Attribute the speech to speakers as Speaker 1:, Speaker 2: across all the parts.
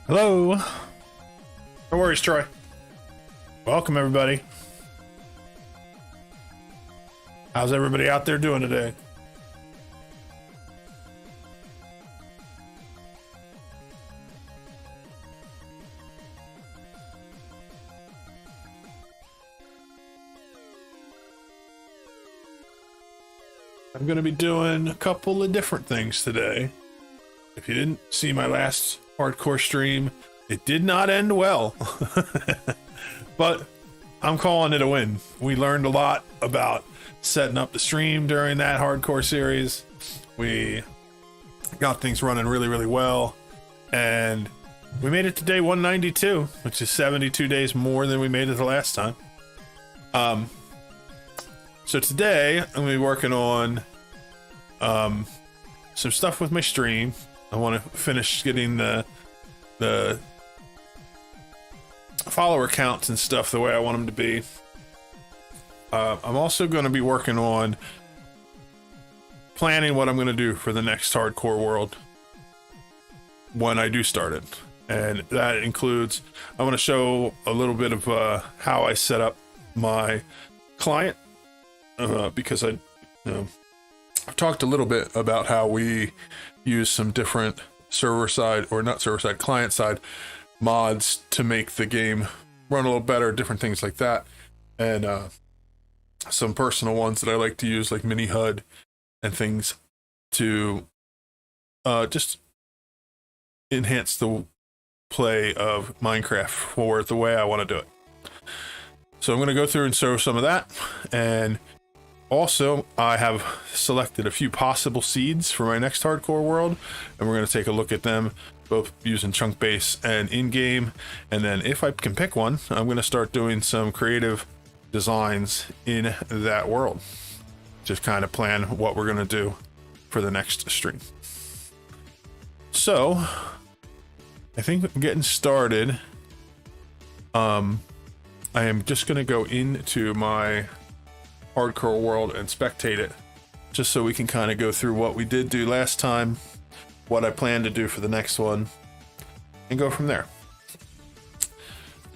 Speaker 1: Hello. No worries, Troy. Welcome, everybody. How's everybody out there doing today? I'm going to be doing a couple of different things today. If you didn't see my last hardcore stream, it did not end well. But I'm calling it a win. We learned a lot about setting up the stream during that hardcore series. We got things running really, really well. And we made it to day 192, which is 72 days more than we made it the last time. So today I'm going to be working on some stuff with my stream. I want to finish getting the follower counts and stuff the way I want them to be. I'm also going to be working on planning what I'm going to do for the next hardcore world when I do start it. And that includes, I want to show a little bit of how I set up my client, because I've talked a little bit about how we use some different server-side, or not server-side, client-side mods to make the game run a little better, different things like that. And some personal ones that I like to use, like Mini HUD and things to just enhance the play of Minecraft for the way I want to do it. So I'm going to go through and show some of that. And also, I have selected a few possible seeds for my next hardcore world, and we're going to take a look at them, both using chunk base and in-game. And then if I can pick one, I'm going to start doing some creative designs in that world. Just kind of plan what we're going to do for the next stream. So, I think getting started, I am just going to go into my hardcore world and spectate it, just so we can kind of go through what we did do last time, what I plan to do for the next one, and go from there.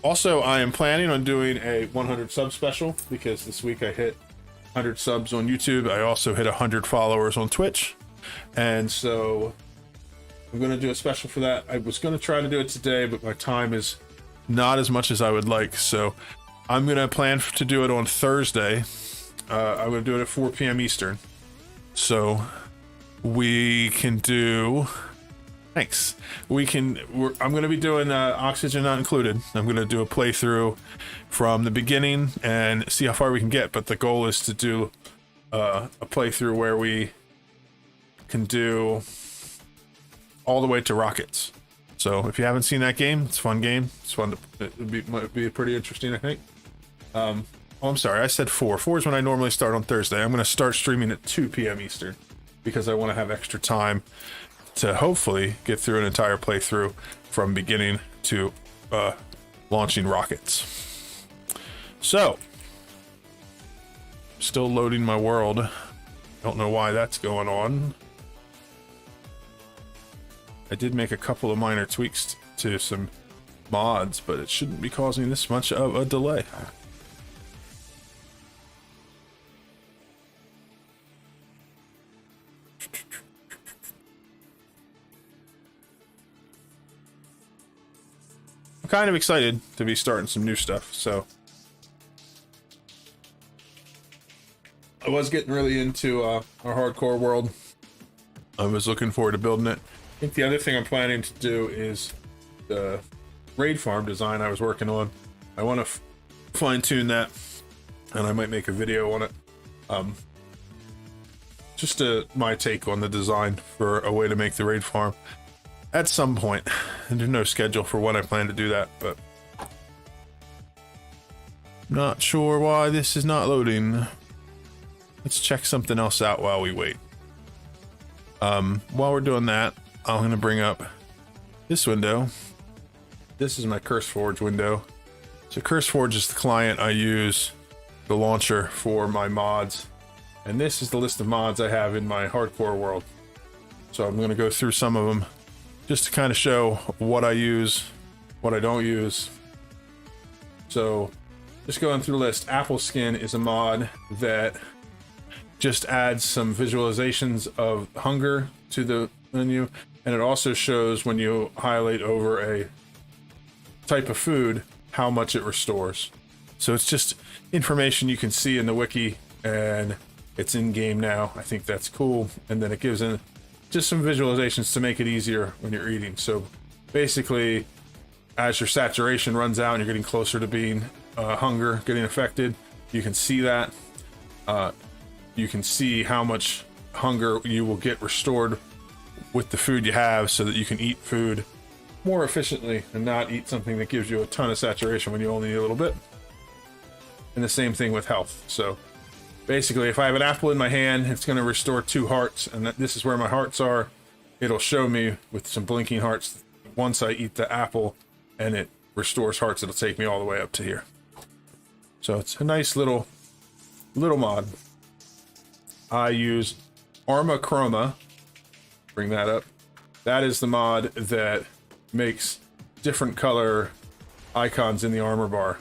Speaker 1: Also, I am planning on doing a 100 sub special, because this week I hit 100 subs on YouTube. I also hit 100 followers on Twitch, and so I'm going to do a special for that. I was going to try to do it today, but my time is not as much as I would like, so I'm going to plan to do it on Thursday. I'm going to do it at 4 p.m. Eastern. So we can do... Thanks. I'm going to be doing Oxygen Not Included. I'm going to do a playthrough from the beginning and see how far we can get. But the goal is to do a playthrough where we can do all the way to Rockets. So if you haven't seen that game, it's a fun game. It's fun might be pretty interesting, I think. Oh, I'm sorry, I said 4. 4 is when I normally start on Thursday. I'm going to start streaming at 2 p.m. Eastern because I want to have extra time to hopefully get through an entire playthrough from beginning to launching Rockets. So, still loading my world. Don't know why that's going on. I did make a couple of minor tweaks to some mods, but it shouldn't be causing this much of a delay. I'm kind of excited to be starting some new stuff. So I was getting really into our hardcore world. I was looking forward to building it. I think the other thing I'm planning to do is the raid farm design I was working on. I want to fine tune that, and I might make a video on it. Just my take on the design for a way to make the raid farm at some point. And there's no schedule for when I plan to do that, but not sure why this is not loading. Let's check something else out while we wait. While we're doing that, I'm going to bring up this window. This is my CurseForge window. So CurseForge is the client I use, the launcher for my mods. And this is the list of mods I have in my hardcore world. So I'm going to go through some of them just to kind of show what I use, what I don't use. So just going through the list, Apple Skin is a mod that just adds some visualizations of hunger to the menu, and it also shows when you highlight over a type of food how much it restores. So it's just information you can see in the wiki, and it's in game now. I think that's cool. And then it gives in just some visualizations to make it easier when you're eating. So basically, as your saturation runs out and you're getting closer to being hunger getting affected, you can see that. You can see how much hunger you will get restored with the food you have, so that you can eat food more efficiently and not eat something that gives you a ton of saturation when you only need a little bit. And the same thing with health. So basically, if I have an apple in my hand, it's going to restore 2 hearts, and this is where my hearts are. It'll show me with some blinking hearts once I eat the apple, and it restores hearts. It'll take me all the way up to here. So it's a nice little mod. I use Arma Chroma. Bring that up. That is the mod that makes different color icons in the armor bar.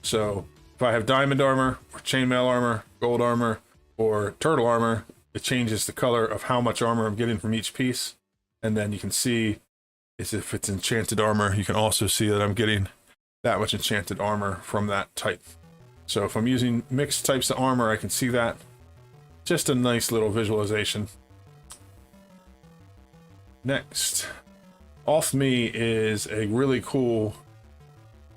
Speaker 1: So if I have diamond armor, or chainmail armor, gold armor, or turtle armor, it changes the color of how much armor I'm getting from each piece. And then you can see if it's enchanted armor, you can also see that I'm getting that much enchanted armor from that type. So if I'm using mixed types of armor, I can see that. Just a nice little visualization. Next, Off-Me is a really cool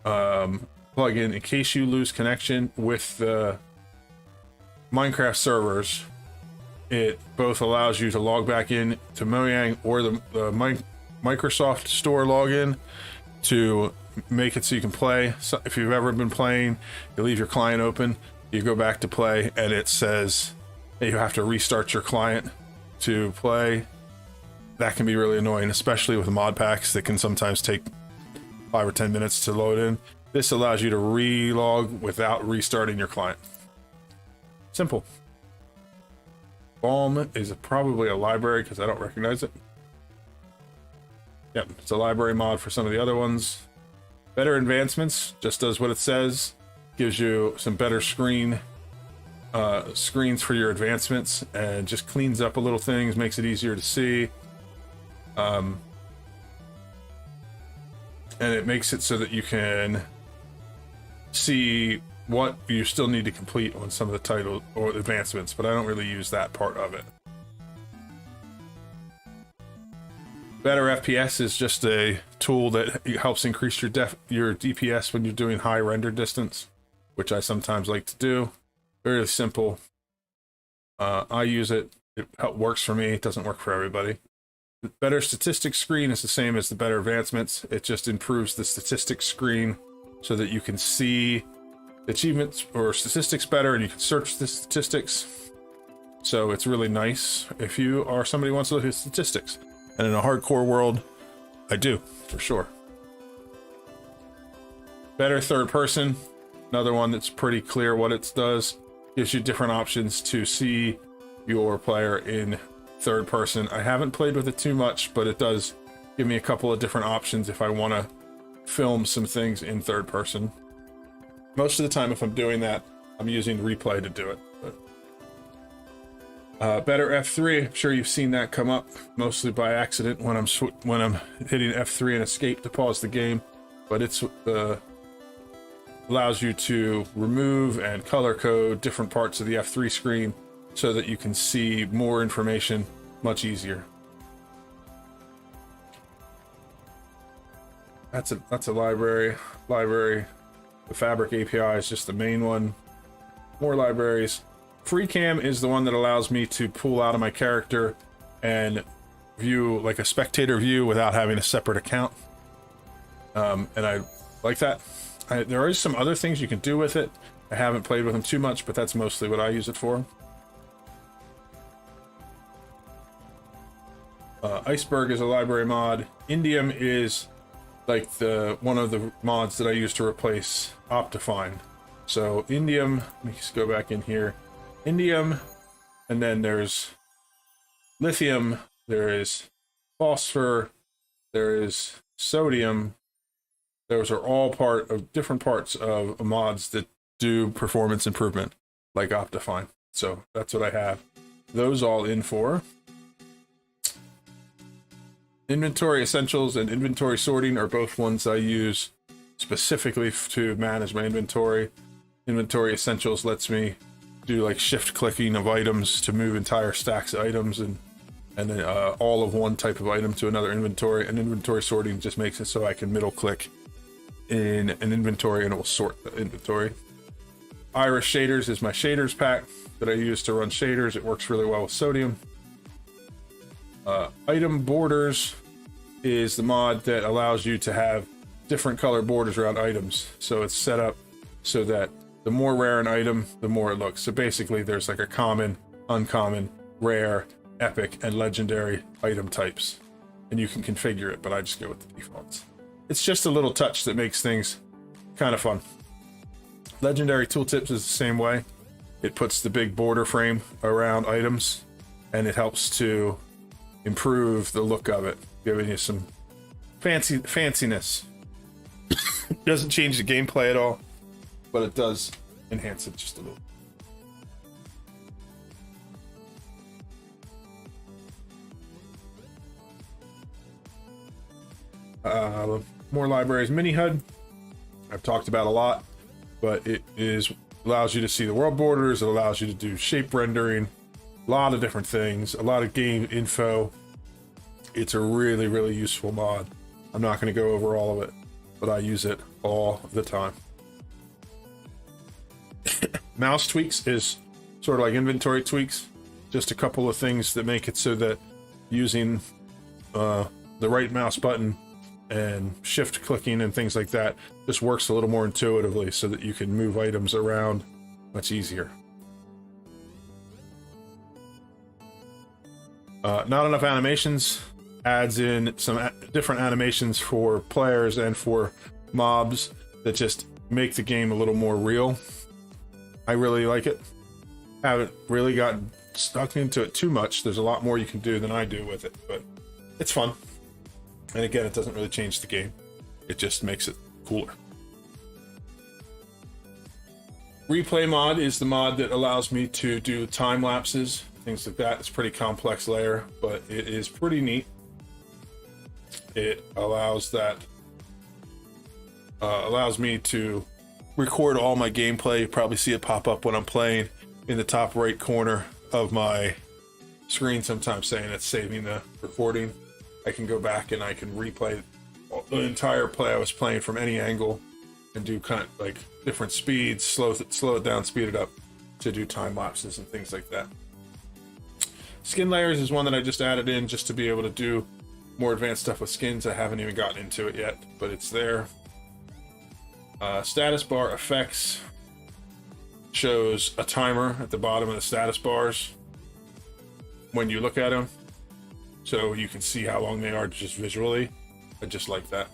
Speaker 1: plugin in case you lose connection with the Minecraft servers. It both allows you to log back in to Mojang or the Microsoft Store login to make it so you can play. So if you've ever been playing, you leave your client open, you go back to play, and it says that you have to restart your client to play. That can be really annoying, especially with mod packs that can sometimes take 5 or 10 minutes to load in. This allows you to re-log without restarting your client. Simple. Balm is probably a library because I don't recognize it. Yep, it's a library mod for some of the other ones. Better Advancements just does what it says. Gives you some better screens for your advancements, and just cleans up a little things, makes it easier to see. And it makes it so that you can see what you still need to complete on some of the title or advancements, but I don't really use that part of it. Better FPS is just a tool that helps increase your DPS when you're doing high render distance, which I sometimes like to do. Very simple. I use it. It works for me. It doesn't work for everybody. The Better Statistics screen is the same as the Better Advancements. It just improves the statistics screen so that you can see achievements or statistics better, and you can search the statistics. So it's really nice if you are somebody who wants to look at statistics. And in a hardcore world, I do, for sure. Better Third Person, another one that's pretty clear what it does. Gives you different options to see your player in third person. I haven't played with it too much, but it does give me a couple of different options if I want to film some things in third person. Most of the time, if I'm doing that, I'm using replay to do it. Better F3, I'm sure you've seen that come up mostly by accident when I'm hitting F3 and escape to pause the game. but it's allows you to remove and color code different parts of the F3 screen so that you can see more information much easier. That's a library. The Fabric API is just the main one. More libraries. FreeCam is the one that allows me to pull out of my character and view like a spectator view without having a separate account. And I like that. There are some other things you can do with it. I haven't played with them too much, but that's mostly what I use it for. Iceberg is a library mod. Indium is like one of the mods that I use to replace Optifine. So Indium, let me just go back in here. Indium, and then there's lithium, there is phosphor, there is sodium. Those are all part of different parts of mods that do performance improvement, like Optifine. So that's what I have those all in for. Inventory essentials and inventory sorting are both ones I use specifically to manage my inventory. Inventory essentials lets me do like shift clicking of items to move entire stacks of items and then all of one type of item to another inventory. And inventory sorting just makes it so I can middle click in an inventory and it will sort the inventory. Iris Shaders is my shaders pack that I use to run shaders. It works really well with sodium. Item borders is the mod that allows you to have different color borders around items. So it's set up so that the more rare an item, the more it looks. So basically there's like a common, uncommon, rare, epic, and legendary item types. And you can configure it, but I just go with the defaults. It's just a little touch that makes things kind of fun. Legendary tooltips is the same way. It puts the big border frame around items and it helps to improve the look of it, giving you some fanciness. It doesn't change the gameplay at all, but it does enhance it just a little. More libraries. Mini HUD I've talked about a lot, but it allows you to see the world borders. It allows you to do shape rendering, a lot of different things, a lot of game info. It's a really, really useful mod. I'm not going to go over all of it, but I use it all the time. Mouse tweaks is sort of like inventory tweaks. Just a couple of things that make it so that using the right mouse button and shift clicking and things like that just works a little more intuitively so that you can move items around much easier. Not enough animations adds in some different animations for players and for mobs that just make the game a little more real. I really like it. Haven't really gotten stuck into it too much. There's a lot more you can do than I do with it, but it's fun. And again, it doesn't really change the game. It just makes it cooler. Replay mod is the mod that allows me to do time lapses, things like that. It's a pretty complex layer, but it is pretty neat. It allows me to record all my gameplay. You probably see it pop up when I'm playing in the top right corner of my screen sometimes saying it's saving the recording. I can go back and I can replay the entire play I was playing from any angle and do kind of like different speeds, slow it down, speed it up to do time lapses and things like that. Skin layers is one that I just added in just to be able to do more advanced stuff with skins. I haven't even gotten into it yet, but it's there. Status bar effects shows a timer at the bottom of the status bars when you look at them, so you can see how long they are just visually. I just like that.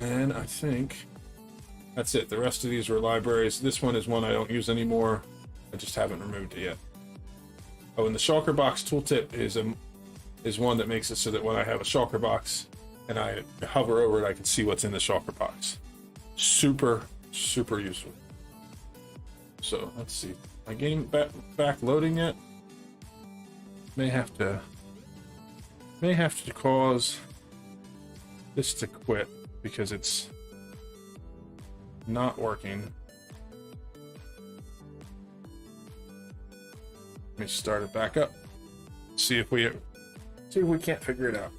Speaker 1: And I think that's it. The rest of these were libraries. This one is one I don't use anymore. I just haven't removed it yet. Oh, and the Shulker Box tooltip is one that makes it so that when I have a Shulker Box and I hover over it, I can see what's in the Shulker Box. Super, super useful. So let's see. My game back loading yet? May have to cause this to quit because it's not working. Let me start it back up. See if we can't figure it out.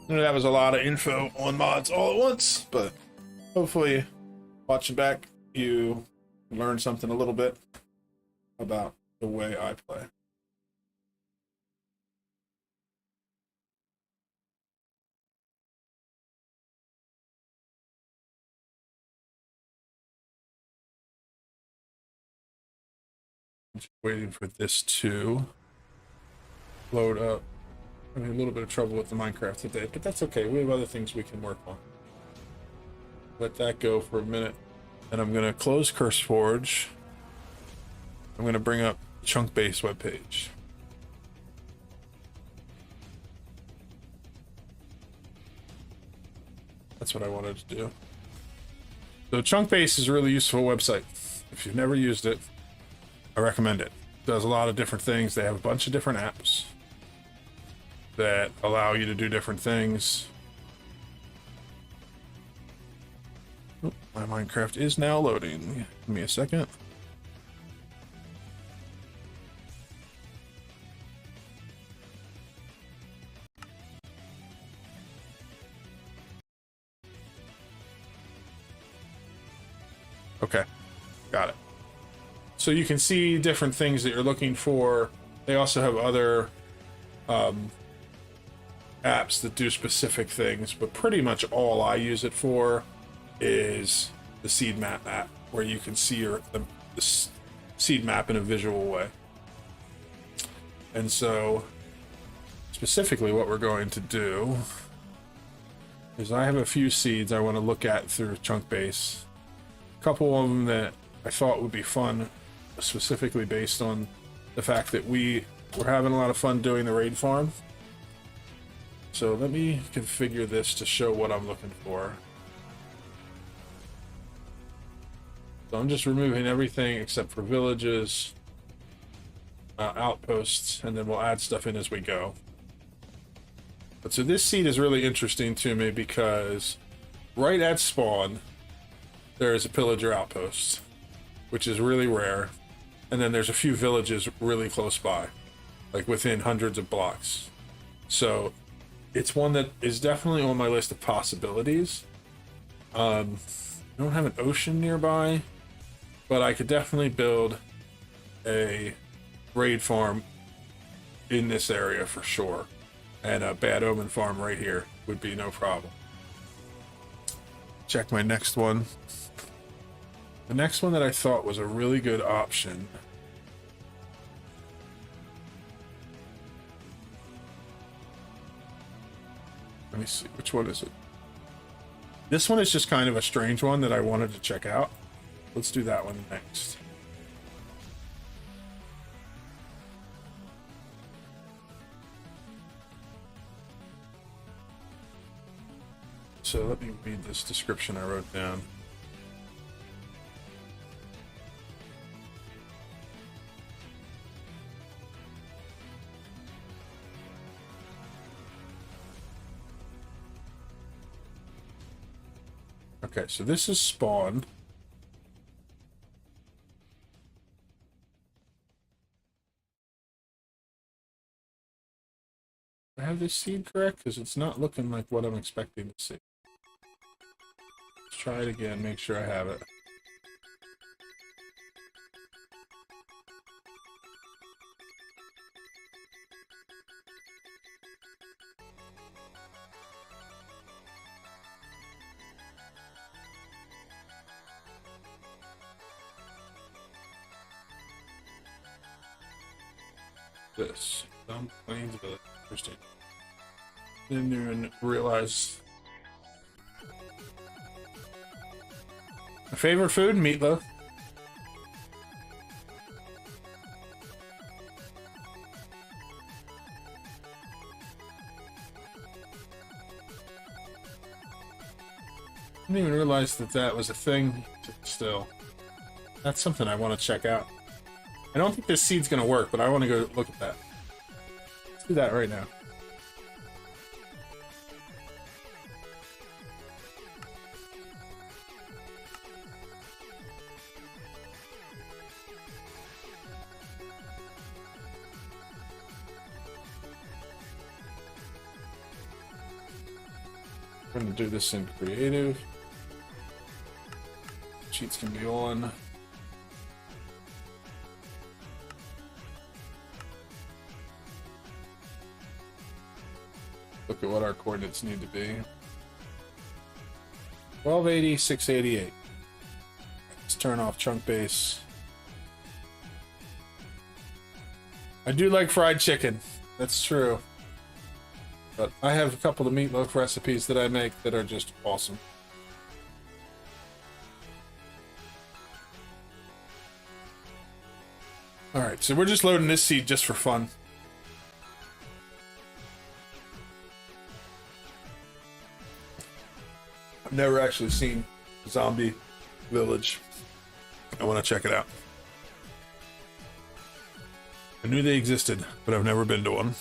Speaker 1: That was a lot of info on mods all at once, but hopefully watching back you learned something a little bit about the way I play. Just waiting for this to load up. I'm having a little bit of trouble with the Minecraft today, but that's okay. We have other things we can work on. Let that go for a minute. And I'm going to close CurseForge. I'm going to bring up Chunkbase webpage. That's what I wanted to do. So Chunkbase is a really useful website. If you've never used it, I recommend it. It does a lot of different things. They have a bunch of different apps that allow you to do different things. Oh, my Minecraft is now loading. Give me a second. Okay, got it. So you can see different things that you're looking for. They also have other apps that do specific things, but pretty much all I use it for is the seed map app, where you can see the seed map in a visual way. And so specifically what we're going to do is I have a few seeds I want to look at through Chunkbase. A couple of them that I thought would be fun, specifically based on the fact that we're having a lot of fun doing the raid farm. So let me configure this to show what I'm looking for. So I'm just removing everything except for villages, outposts, and then we'll add stuff in as we go. But so this seed is really interesting to me because right at spawn, there is a pillager outpost, which is really rare. And then there's a few villages really close by, like within hundreds of blocks. So it's one that is definitely on my list of possibilities. I don't have an ocean nearby, but I could definitely build a raid farm in this area for sure. And a Bad Omen farm right here would be no problem. Check my next one. The next one that I thought was a really good option. Let me see, which one is it? This one is just kind of a strange one that I wanted to check out. Let's do that one next. So let me read this description I wrote down. Okay, so this is spawn. Do I have this seed correct? Because it's not looking like what I'm expecting to see. Let's try it again, make sure I have it. This. Some Plains Village. Interesting. Didn't even realize. My favorite food? Meatloaf. Didn't even realize that that was a thing still. That's something I want to check out. I don't think this seed's going to work, but I want to go look at that. Let's do that right now. We're going to do this in creative. Cheats can be on. Look at what our coordinates need to be. 1280, 688. Let's turn off chunk base. I do like fried chicken. That's true. But I have a couple of meatloaf recipes that I make that are just awesome. Alright, so we're just loading this seed just for fun. I've never actually seen Zombie Village. I want to check it out. I knew they existed, but I've never been to one.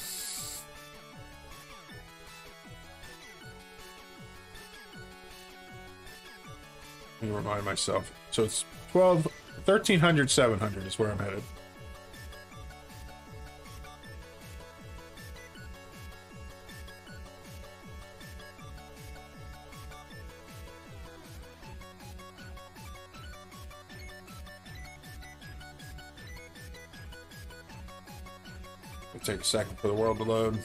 Speaker 1: Let me remind myself. So it's 1300, 700 is where I'm headed. It'll take a second for the world to load.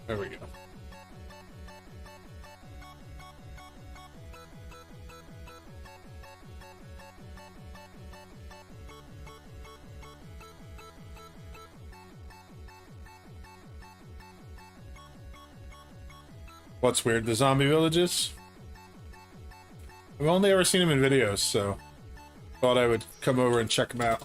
Speaker 1: There we go. What's weird? The zombie villages? I've only ever seen them in videos, so thought I would come over and check them out.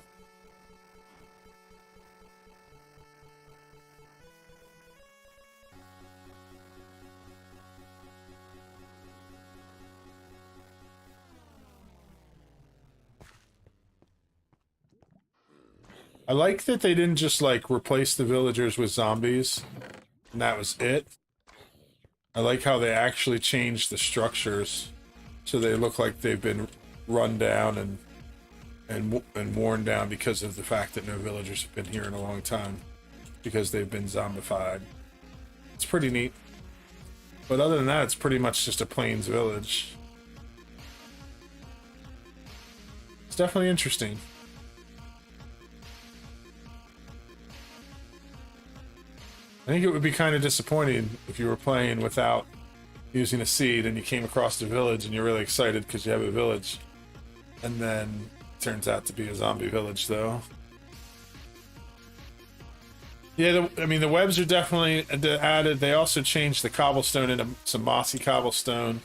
Speaker 1: I like that they didn't just like replace the villagers with zombies and that was it. I like how they actually changed the structures so they look like they've been run down and worn down because of the fact that no villagers have been here in a long time because they've been zombified. It's pretty neat. But other than that, it's pretty much just a plains village. It's definitely interesting. I think it would be kind of disappointing if you were playing without using a seed and you came across a village and you're really excited because you have a village. And then it turns out to be a zombie village, though. Yeah, I mean, the webs are definitely added. They also changed the cobblestone into some mossy cobblestone.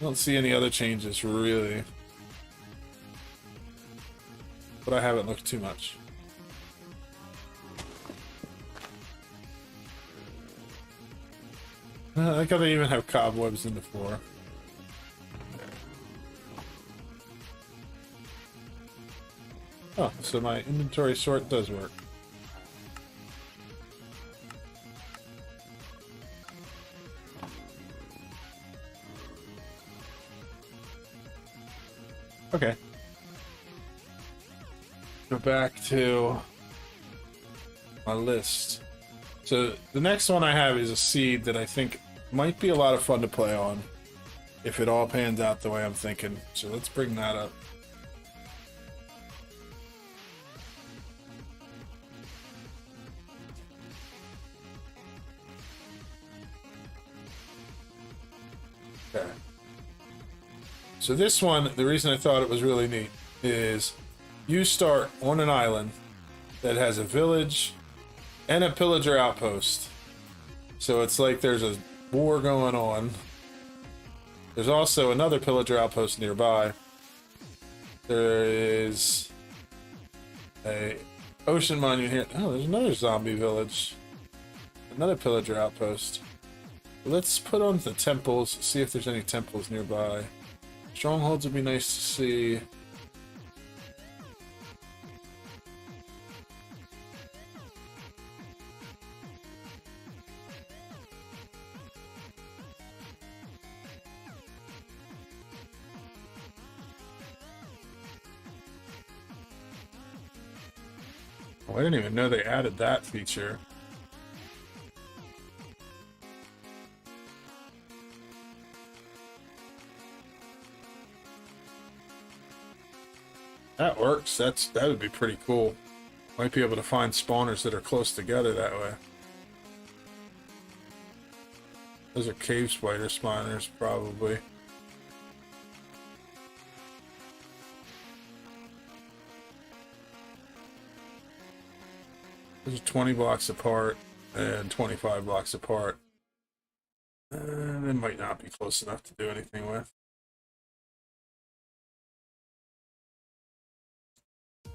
Speaker 1: I don't see any other changes, really. But I haven't looked too much. I like how they even have cobwebs in the floor. Oh, so my inventory sort does work. Okay. Go back to my list. So the next one I have is a seed that I think might be a lot of fun to play on if it all pans out the way I'm thinking. So let's bring that up. Okay. So this one, the reason I thought it was really neat is you start on an island that has a village and a pillager outpost. So it's like there's a war going on. There's also another pillager outpost nearby. There is a ocean monument here. Oh, there's another zombie village. Another pillager outpost. Let's put on the temples, see if there's any temples nearby. Strongholds would be nice to see. Oh, I didn't even know they added that feature. That works. That would be pretty cool. Might be able to find spawners that are close together that way. Those are cave spider spawners, probably. Those are 20 blocks apart and 25 blocks apart. They might not be close enough to do anything with.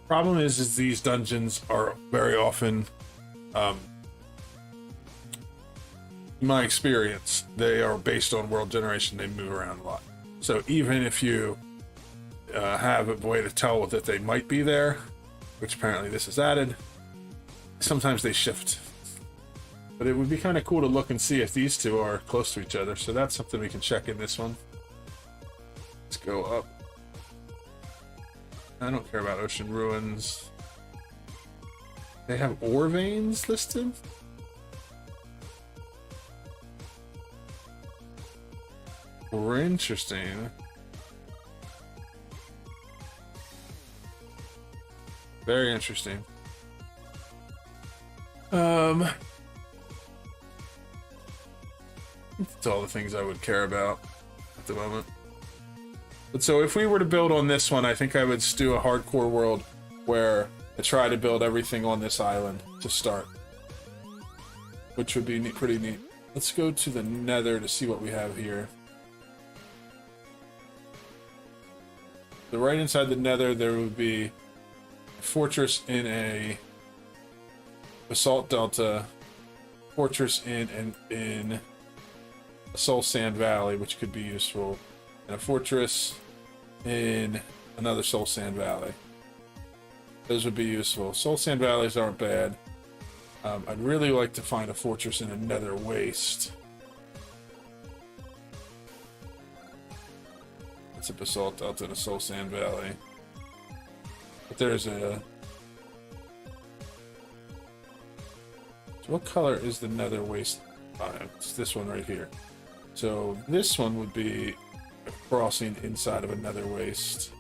Speaker 1: Problem is these dungeons are very often, in my experience, they are based on world generation. They move around a lot. So even if you have a way to tell that they might be there, which apparently this is added, sometimes they shift. But it would be kind of cool to look and see if these two are close to each other. So that's something we can check in this one. Let's go up. I don't care about ocean ruins. They have ore veins listed? Interesting. Very interesting. That's all the things I would care about at the moment. But so if we were to build on this one, I think I would do a hardcore world where I try to build everything on this island to start, which would be pretty neat. Let's go to the Nether to see what we have here. So right inside the Nether, there would be a fortress in a basalt delta, fortress in a soul sand valley, which could be useful, and a fortress in another soul sand valley. Those would be useful. Soul sand valleys aren't bad. I'd really like to find a fortress in a nether waste. It's a basalt delta in a soul sand valley. But there's a... So what color is the nether waste? It's this one right here. So this one would be a crossing inside of a nether waste.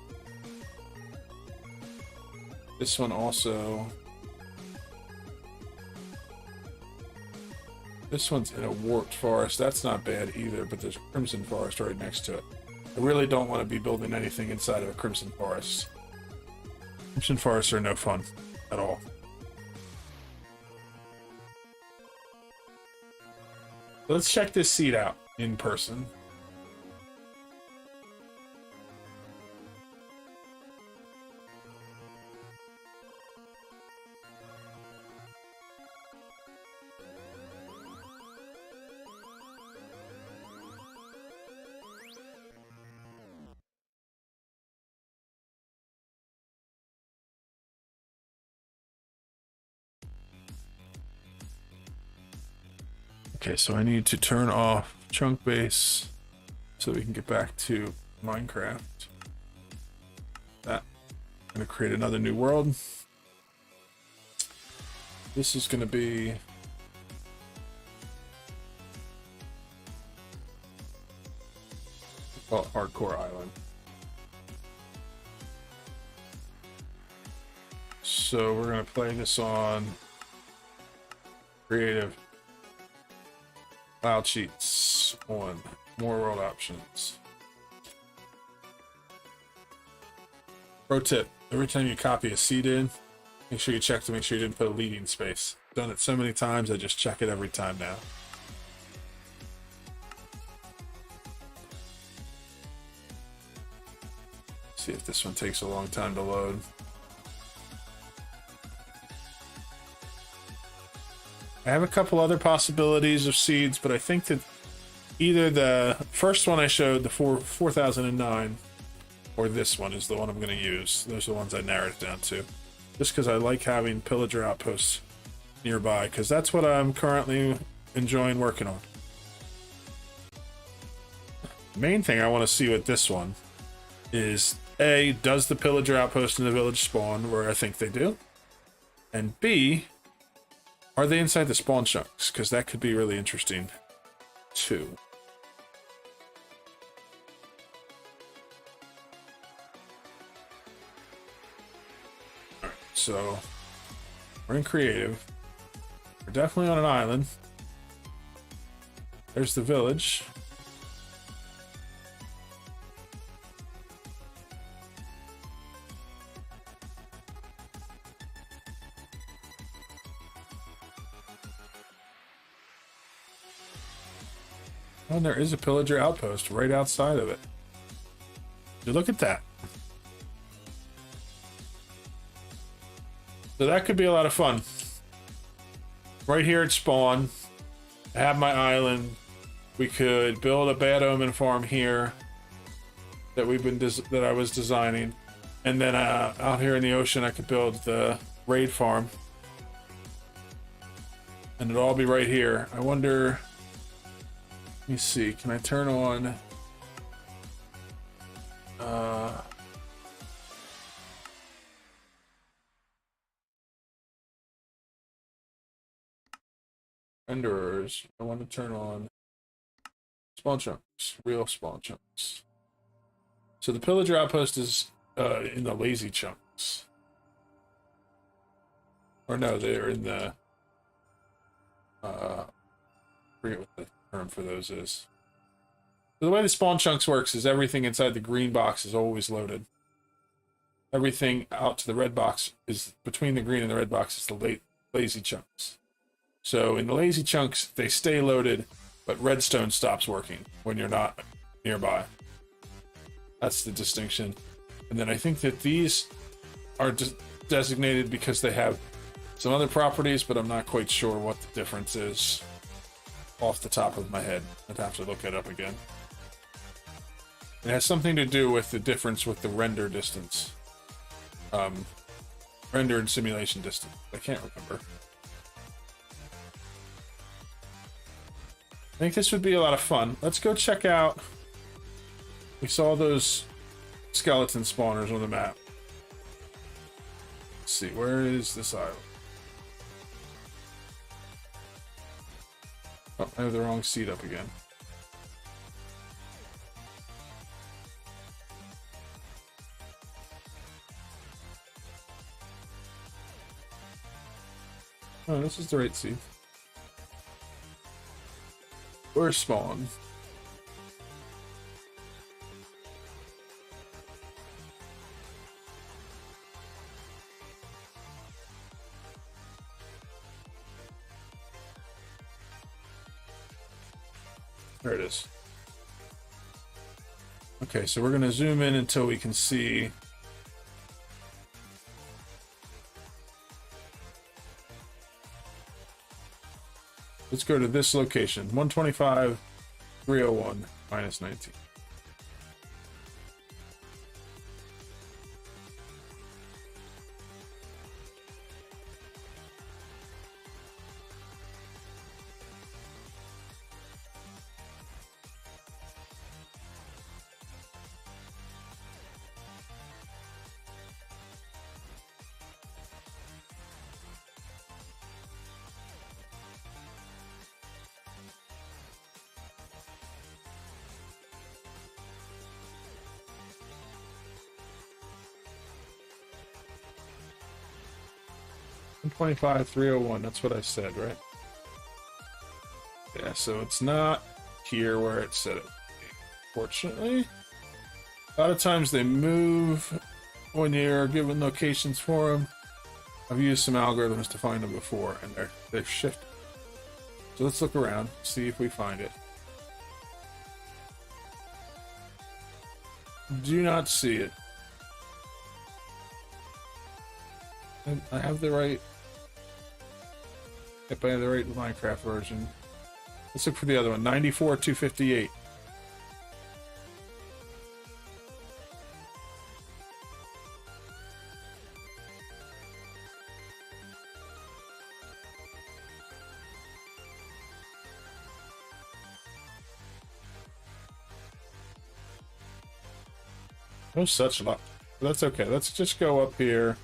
Speaker 1: This one also... This one's in a warped forest. That's not bad either, but there's a crimson forest right next to it. I really don't want to be building anything inside of a crimson forest. Crimson forests are no fun at all. Let's check this seed out in person. Okay, so I need to turn off chunk base so we can get back to Minecraft. That. I'm going to create another new world. This is going to be... call it Hardcore Island. So we're going to play this on creative. File cheats on more world options. Pro tip, every time you copy a seed in, make sure you check to make sure you didn't put a leading space. Done it so many times, I just check it every time now. See if this one takes a long time to load. I have a couple other possibilities of seeds, but I think that either the first one I showed, the 4009, or this one is the one I'm going to use. Those are the ones I narrowed it down to. Just because I like having pillager outposts nearby, because that's what I'm currently enjoying working on. The main thing I want to see with this one is A, does the pillager outpost in the village spawn where I think they do? And B, are they inside the spawn chunks? Because that could be really interesting too. Alright, so we're in creative. We're definitely on an island. There's the village. And there is a pillager outpost right outside of it. So look at that. So that could be a lot of fun. Right here at spawn, I have my island. We could build a bad omen farm here that I was designing, and then out here in the ocean, I could build the raid farm, and it'll all be right here. I wonder. Let me see. Can I turn on? Renderers. I want to turn on spawn chunks, real spawn chunks. So the pillager outpost is in the lazy chunks. Or no, they're in the I forget what the term for those is. So the way the spawn chunks works is everything inside the green box is always loaded. Everything out to the red box is between the green and the red box is the lazy chunks. So in the lazy chunks, they stay loaded, but redstone stops working when you're not nearby. That's the distinction. And then I think that these are designated because they have some other properties, but I'm not quite sure what the difference is off the top of my head. I'd have to look it up again. It has something to do with the difference with the render distance. Render and simulation distance. I can't remember. I think this would be a lot of fun. Let's go check out. We saw those skeleton spawners on the map. Let's see, where is this island? Oh, I have the wrong seat up again. Oh, this is the right seat. Where's spawn? There it is. Okay, so we're going to zoom in until we can see. Let's go to this location, 125, 301, minus 19. $125, 301, that's what I said, right? Yeah, so it's not here where it said it. Fortunately, a lot of times they move when you're given locations for them. I've used some algorithms to find them before, and they've shifted. So let's look around, see if we find it. Do not see it. I have the right. If I have the right Minecraft version. Let's look for the other one. 94, 258. No such luck. That's okay. Let's just go up here.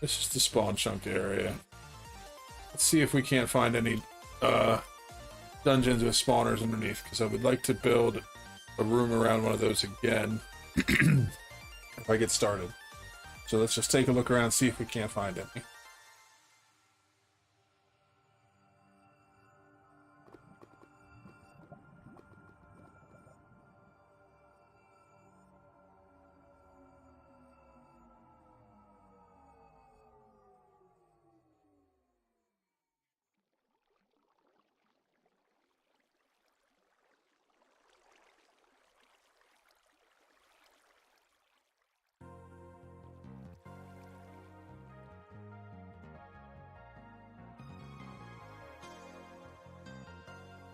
Speaker 1: This is the spawn chunk area. Let's see if we can't find any dungeons with spawners underneath, because I would like to build a room around one of those again if I get started. So let's just take a look around and see if we can't find any.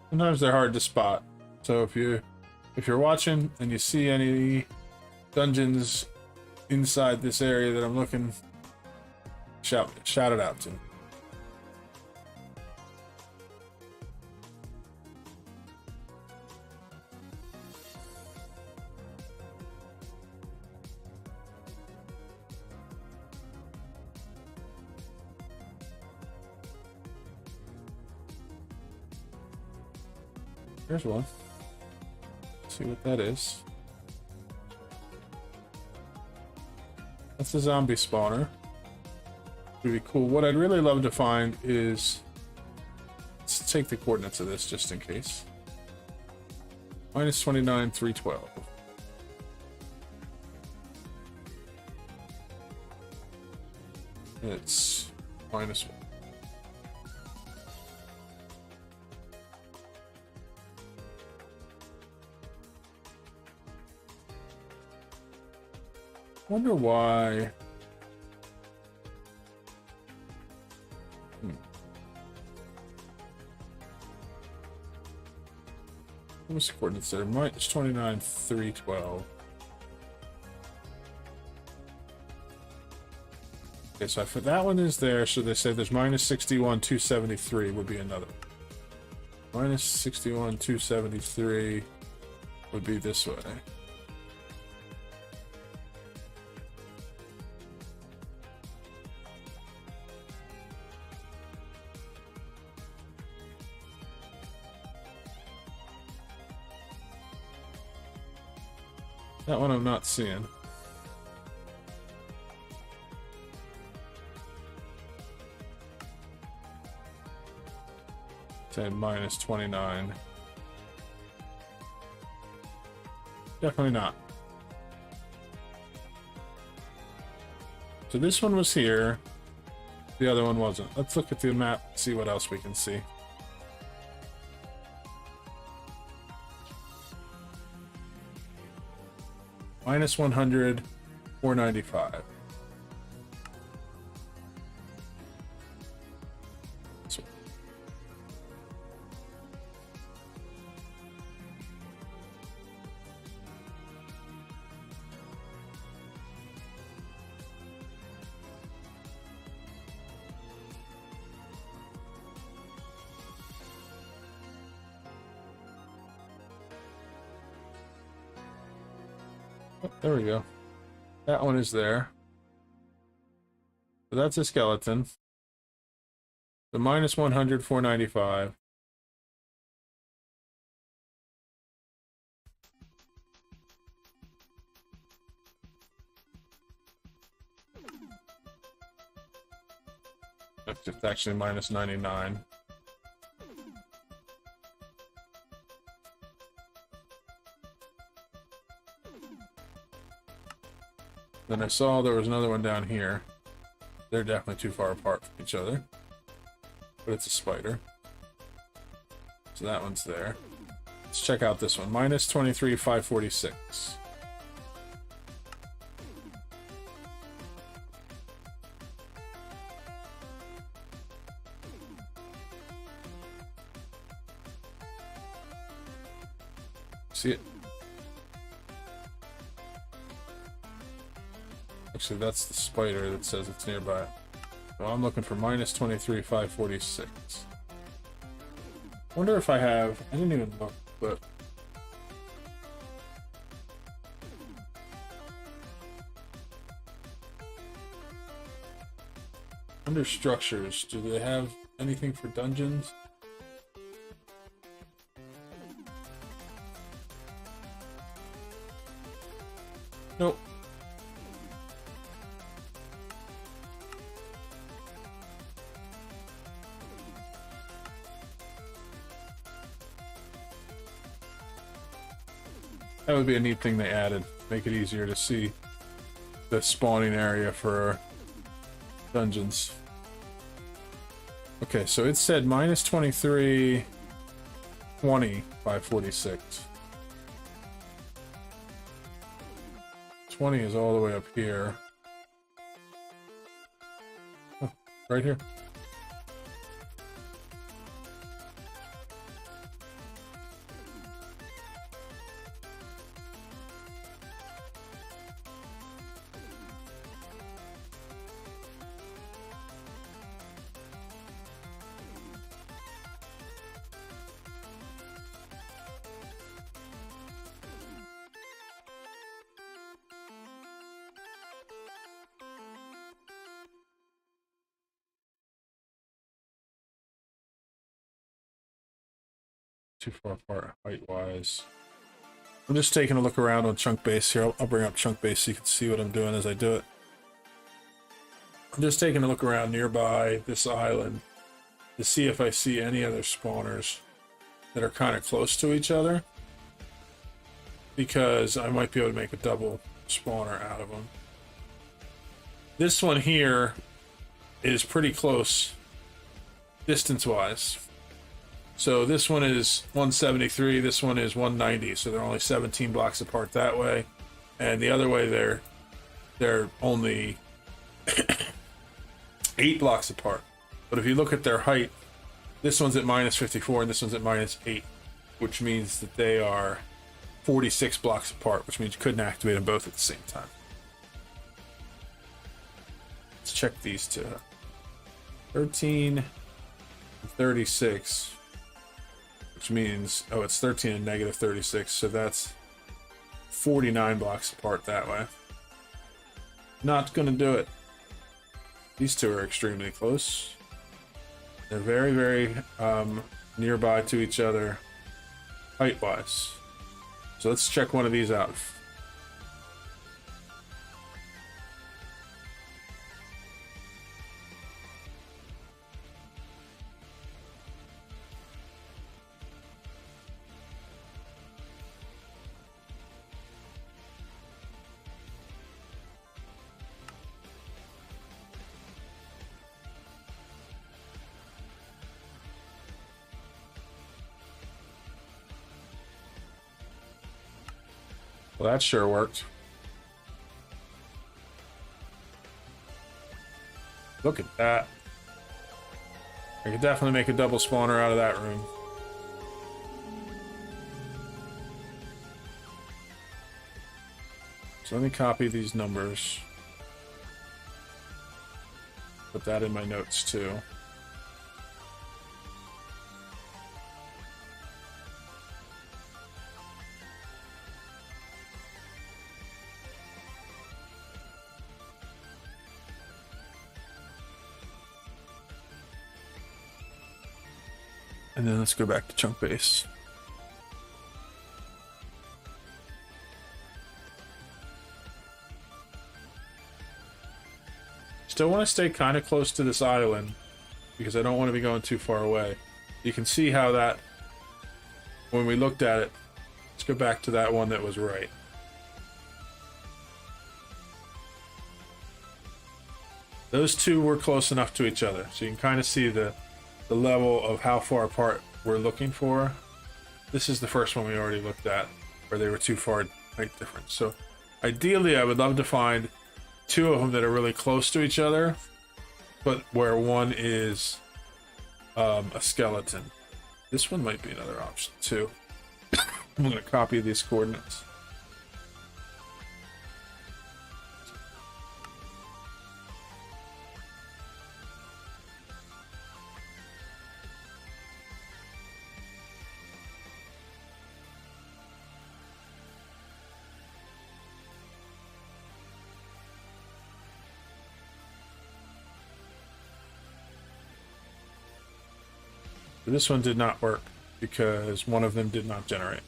Speaker 1: Sometimes they're hard to spot. So if you're watching and you see any dungeons inside this area that I'm looking, shout it out to me. There's one. Let's see what that is. That's a zombie spawner. Would be cool. What I'd really love to find is, let's take the coordinates of this just in case. Minus 29, 312. It's minus 1. Wonder why. What was the coordinates there? Minus 29, 312. Okay, so if that one is there, so they say there's minus 61, 273 would be another. Minus 61, 273 would be this way. That one I'm not seeing. Say minus 29. Definitely not. So this one was here. The other one wasn't. Let's look at the map, see what else we can see. Minus 100, 495. So. Oh, there we go. That one is there. So that's a skeleton. The minus 100, 495. That's actually minus 99. Then I saw there was another one down here. They're definitely too far apart from each other. But it's a spider. So that one's there. Let's check out this one. Minus 23, 546. See it? Actually, that's the spider that says it's nearby. Well, I'm looking for minus 23, 546. Wonder if I have... I didn't even look, but... Under structures, do they have anything for dungeons? Nope. That would be a neat thing they added. Make it easier to see the spawning area for dungeons. Okay, so it said minus 23, 20, 546. 20 is all the way up here. Oh, right here. Too far apart height-wise. I'm just taking a look around on Chunk Base here. I'll bring up Chunk Base so you can see what I'm doing as I do it. I'm just taking a look around nearby this island to see if I see any other spawners that are kind of close to each other, because I might be able to make a double spawner out of them. This one here is pretty close distance-wise. So this one is 173, this one is 190, so they're only 17 blocks apart that way. And the other way they're only 8 blocks apart. But if you look at their height, this one's at minus 54 and this one's at minus 8, which means that they are 46 blocks apart, which means you couldn't activate them both at the same time. Let's check these two. 13 and 36. Which means, oh, it's 13 and negative 36, so that's 49 blocks apart that way. Not gonna do it. These two are extremely close. They're very, very nearby to each other height-wise. So let's check one of these out. Well, that sure worked. Look at that. I could definitely make a double spawner out of that room. So let me copy these numbers. Put that in my notes too. And then let's go back to Chunk Base. Still want to stay kind of close to this island because I don't want to be going too far away. You can see how that, when we looked at it, let's go back to that one that was right. Those two were close enough to each other, so you can kind of see the level of how far apart we're looking for. This is the first one we already looked at, where they were too far height difference. So ideally, I would love to find two of them that are really close to each other, but where one is a skeleton. This one might be another option too. I'm going to copy these coordinates. This one did not work because one of them did not generate.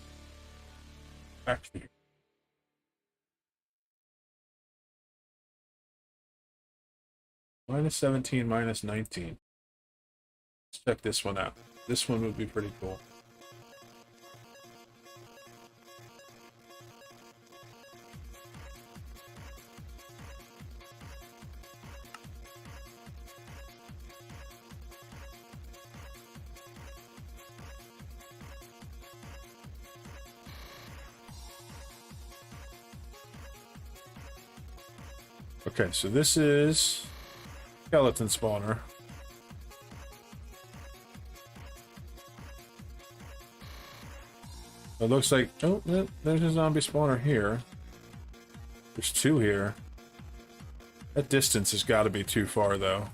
Speaker 1: Actually, minus 17, minus 19. Let's check this one out. This one would be pretty cool. Okay, so this is skeleton spawner. It looks like, oh, there's a zombie spawner here. There's two here. That distance has got to be too far, though.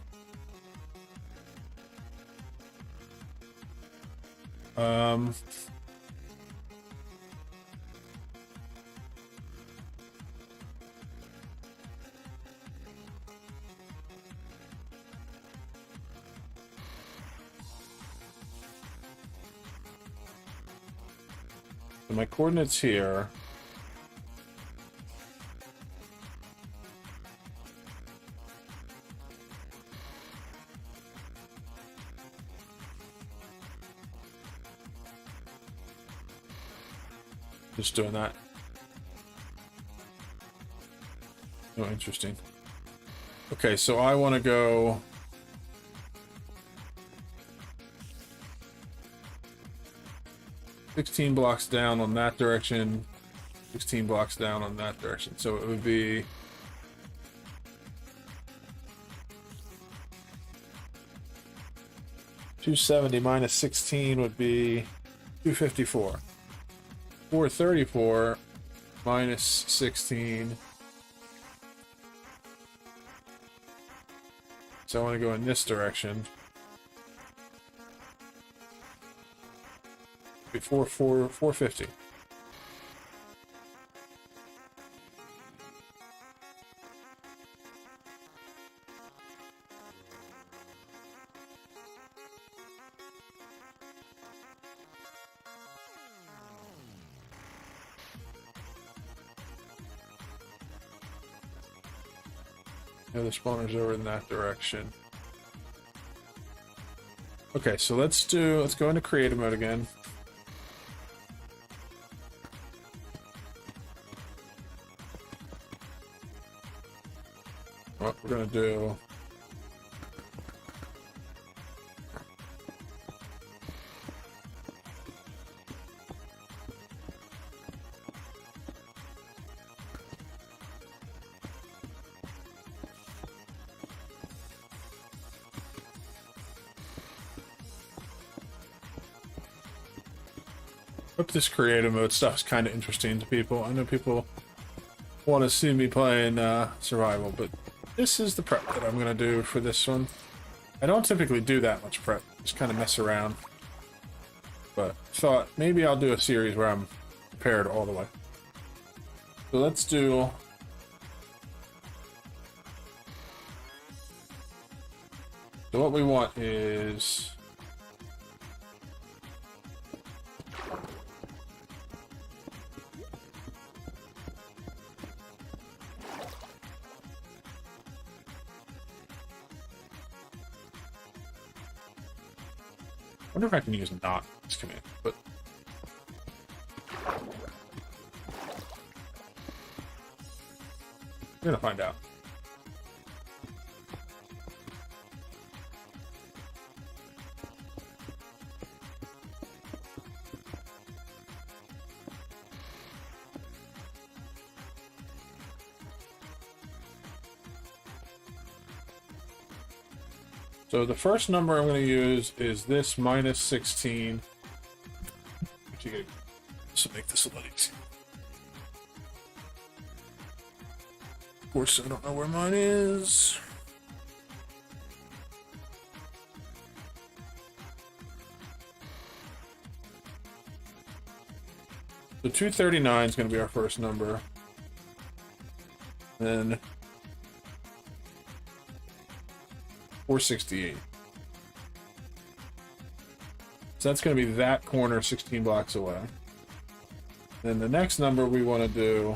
Speaker 1: So my coordinates here. Just doing that. Oh, interesting. Okay, so I want to go... "16 blocks down on that direction, 16 blocks down on that direction." So it would be... $270 minus 16 would be $254. 434 minus 16. So I want to go in this direction. Before 450. Yeah, the spawner's over in that direction. Okay, so let's go into creative mode again. What we're gonna do... hope this creative mode stuff is kind of interesting to people. I know people want to see me playing survival, but this is the prep that I'm going to do for this one. I don't typically do that much prep, just kind of mess around. But thought maybe I'll do a series where I'm prepared all the way. So let's do... So what we want is... I wonder if I can use not this command, but we're gonna find out. So the first number I'm going to use is this minus 16. So make this a lot easier. Of course, I don't know where mine is. So 239 is going to be our first number. Then 468. So that's going to be that corner 16 blocks away. Then the next number we want to do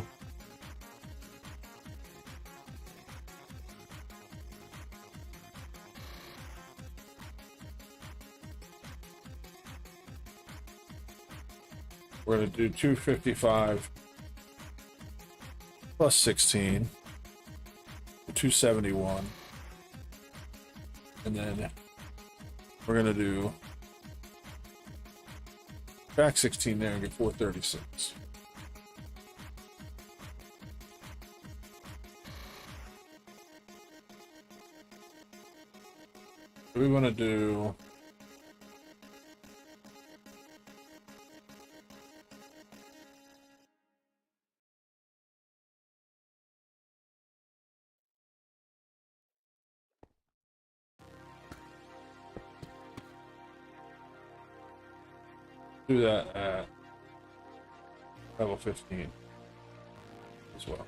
Speaker 1: we're going to do 255 plus 16, 271. And then we're going to do back 16 there and get 436. We want to do that at level 15 as well.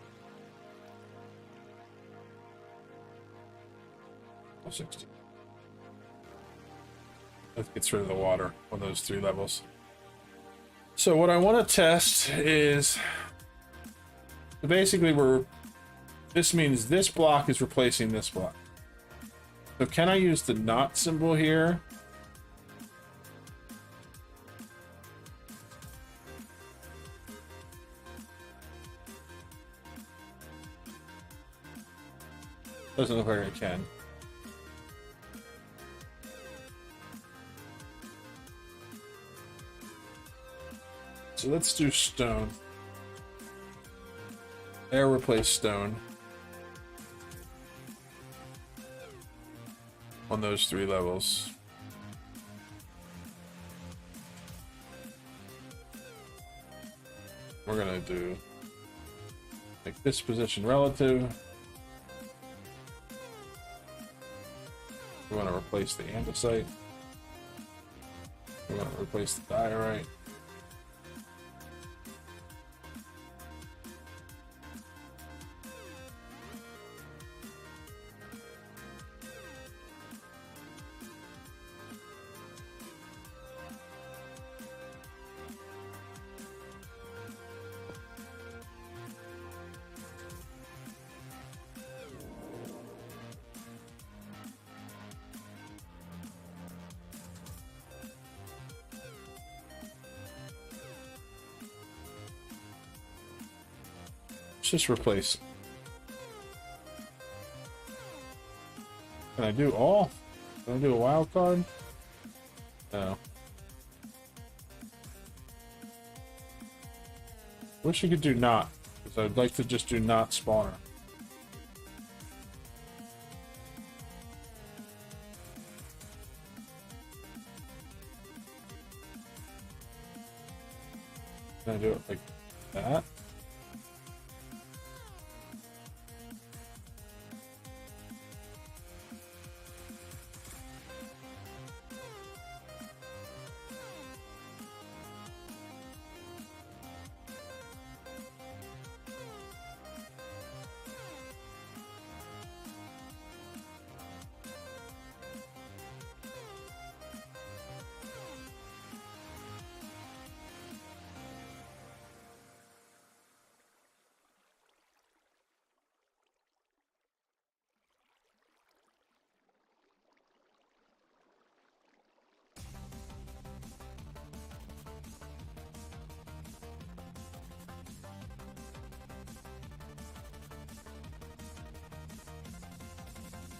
Speaker 1: 16. That gets rid of the water on those 3 levels. So what I want to test is basically this means this block is replacing this block. So can I use the not symbol here? Doesn't look like I can. So let's do stone. Air replace stone. On those 3 levels. We're gonna do make this position relative. We want to replace the andesite. We want to replace the diorite. Just replace. Can I do all? Can I do a wild card? No. Wish you could do not, because I'd like to just do not spawner. Can I do it like that?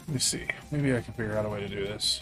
Speaker 1: Let me see. Maybe I can figure out a way to do this.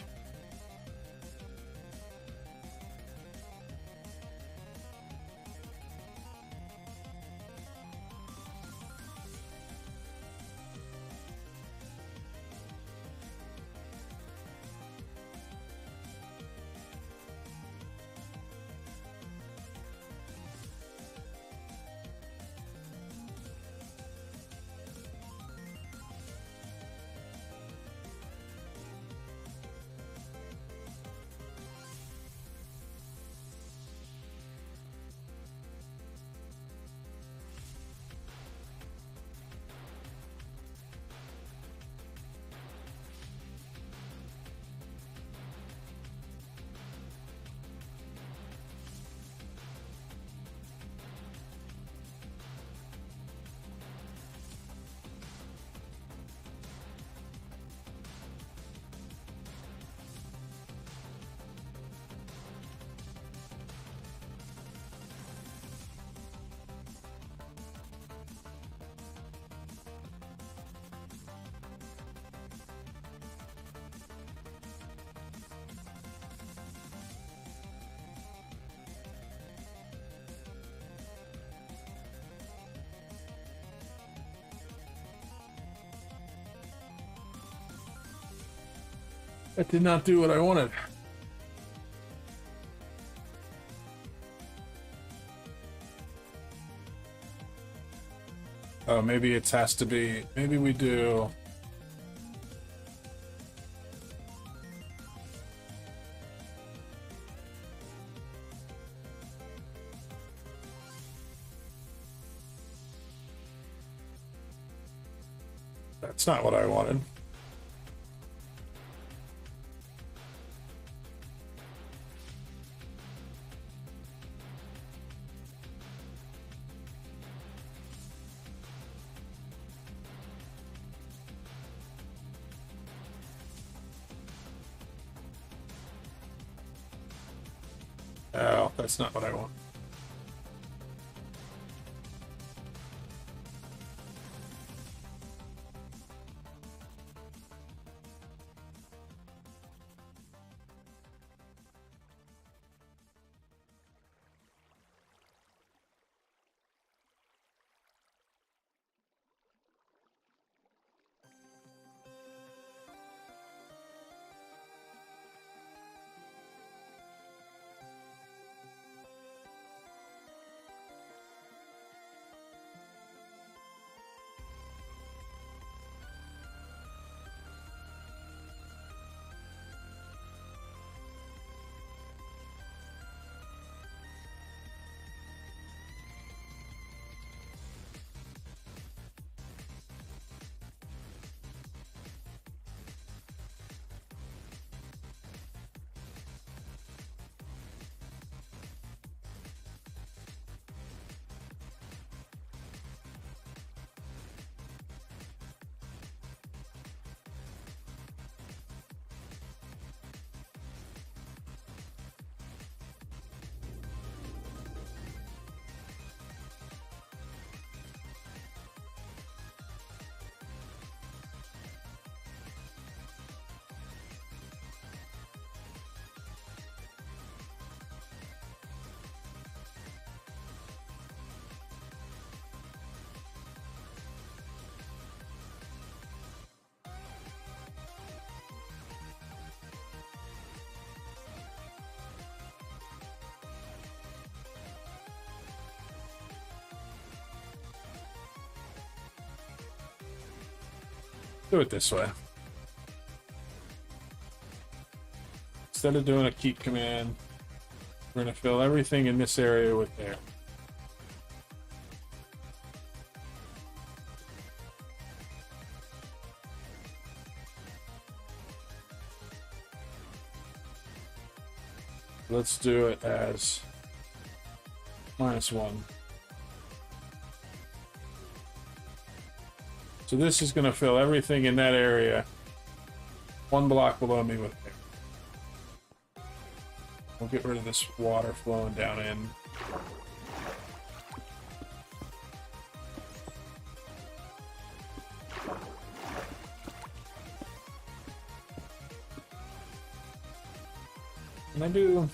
Speaker 1: That did not do what I wanted. Oh, maybe it has to be... Maybe we do... That's not what I wanted. Oh, that's not what I want. Do it this way. Instead of doing a keep command, we're going to fill everything in this area with air. Let's do it as -1. So this is going to fill everything in that area 1 block below me with air. We'll get rid of this water flowing down in. And I do...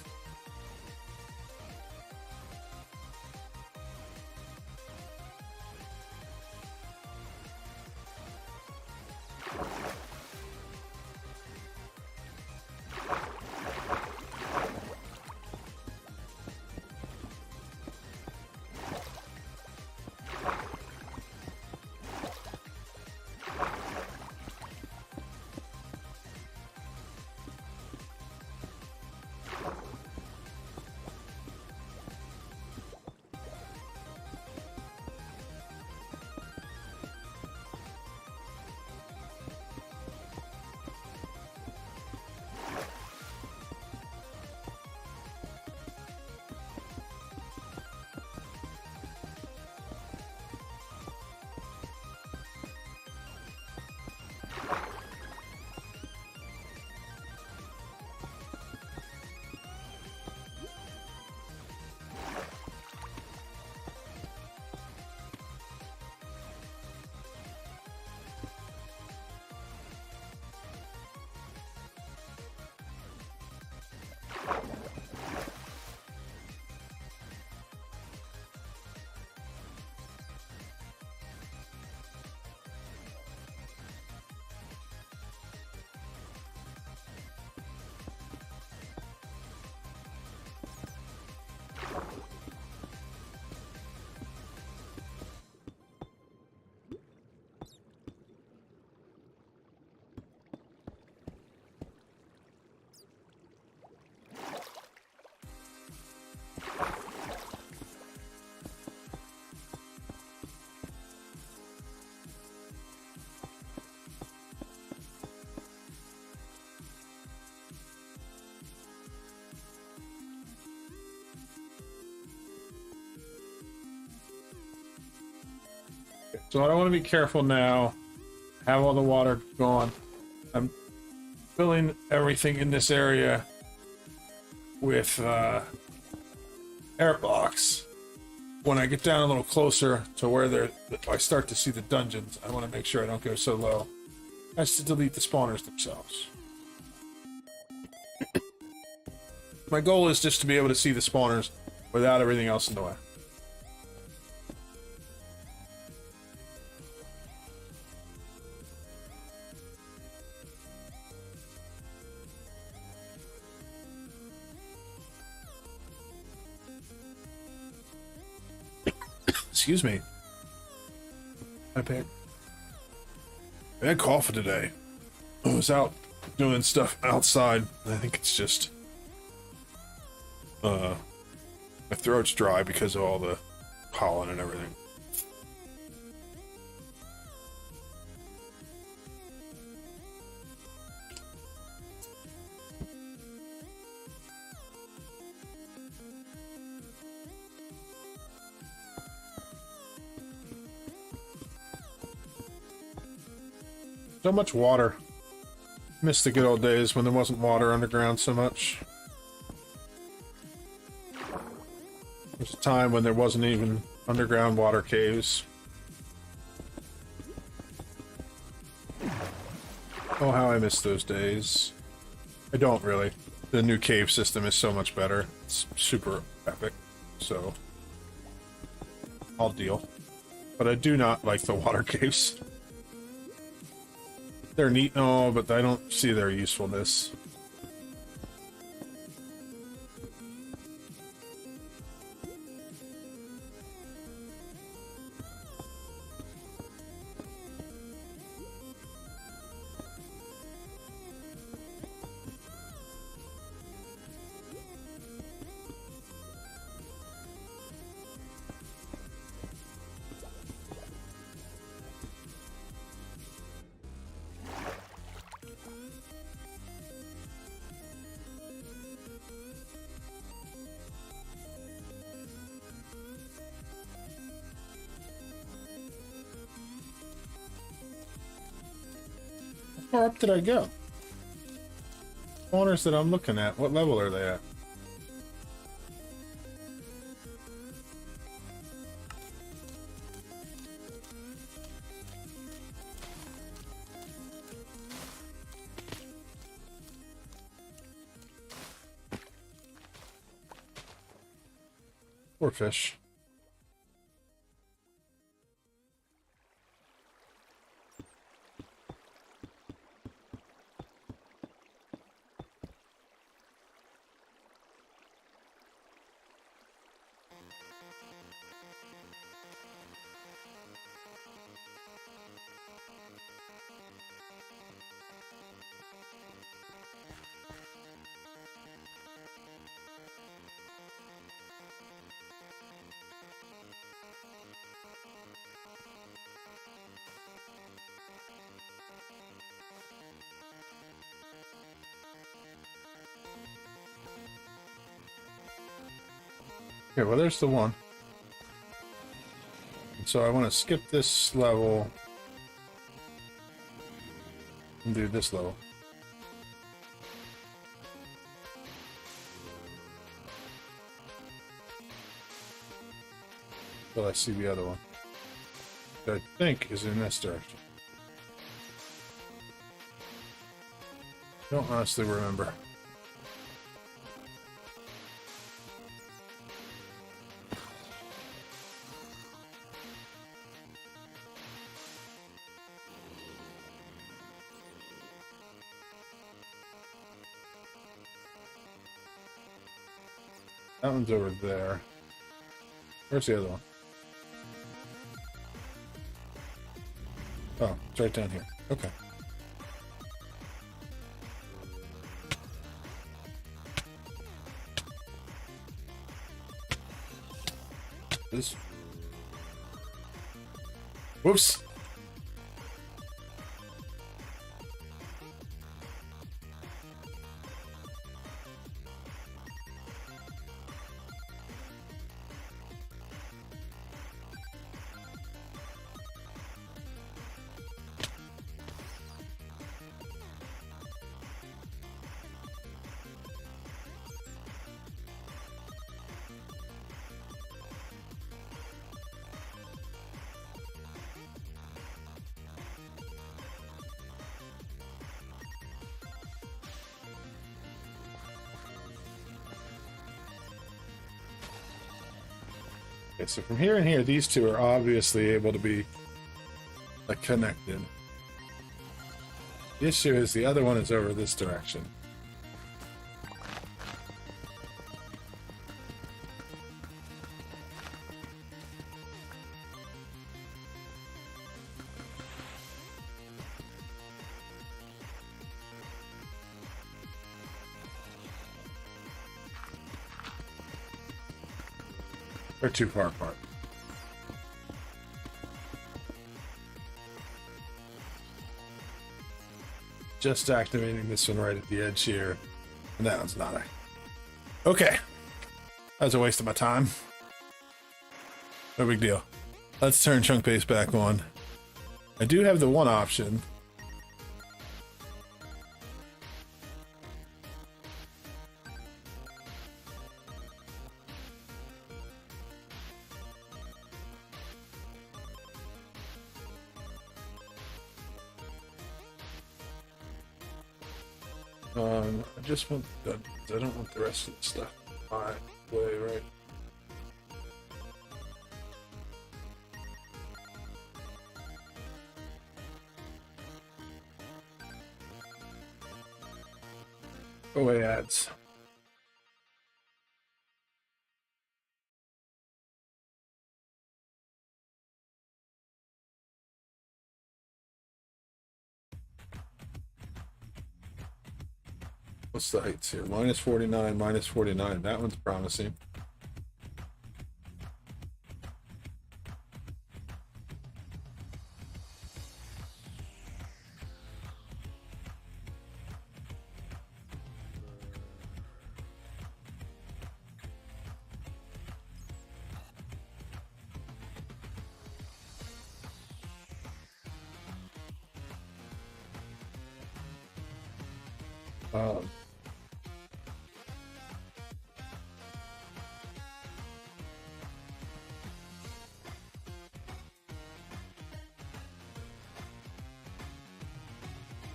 Speaker 1: So I want to be careful now. Have all the water gone. I'm filling everything in this area with air blocks. When I get down a little closer to where I start to see the dungeons, I want to make sure I don't go so low as to delete the spawners themselves. My goal is just to be able to see the spawners without everything else in the way. Excuse me. I had coffee today. I was out doing stuff outside. I think it's just my throat's dry because of all the pollen and everything. So much water. Missed the good old days when there wasn't water underground so much. There's a time when there wasn't even underground water caves. Oh, how I miss those days. I don't really. The new cave system is so much better. It's super epic. So, I'll deal. But I do not like the water caves. They're neat and all, but I don't see their usefulness. How far up did I go? Spawners that I'm looking at, what level are they at? Poor fish. Okay, well, there's the one. And so I want to skip this level and do this level. Till I see the other one. That I think is in this direction. Don't honestly remember. That one's over there. Where's the other one? Oh, it's right down here. Okay. This. Whoops. Okay, so from here and here, these two are obviously able to be like connected. The issue is the other one is over this direction. They're too far apart. Just activating this one right at the edge here. And that one's not. Okay. That was a waste of my time. No big deal. Let's turn chunk base back on. I do have the one option. I just want the, I don't want the rest of the stuff my way, right? Away ads. What's the heights here? Minus 49, minus 49. That one's promising.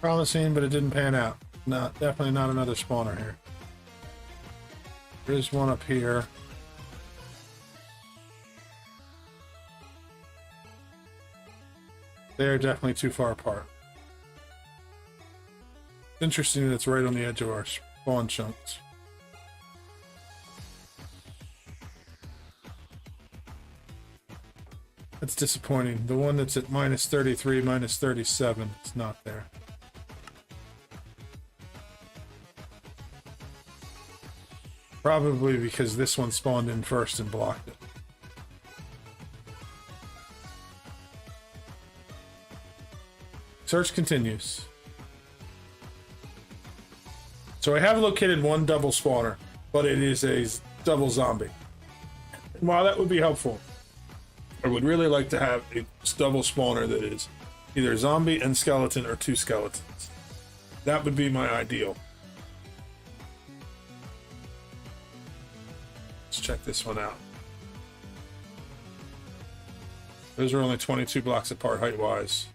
Speaker 1: Promising, but it didn't pan out. No, definitely not another spawner here. There's one up here. They're definitely too far apart. It's interesting that it's right on the edge of our spawn chunks. That's disappointing. The one that's at minus 33, minus 37, it's not there. Probably because this one spawned in first and blocked it. Search continues. So I have located one double spawner, but it is a double zombie. While that would be helpful, I would really like to have a double spawner that is either zombie and skeleton or two skeletons. That would be my ideal. Let's check this one out. Those are only 22 blocks apart height-wise.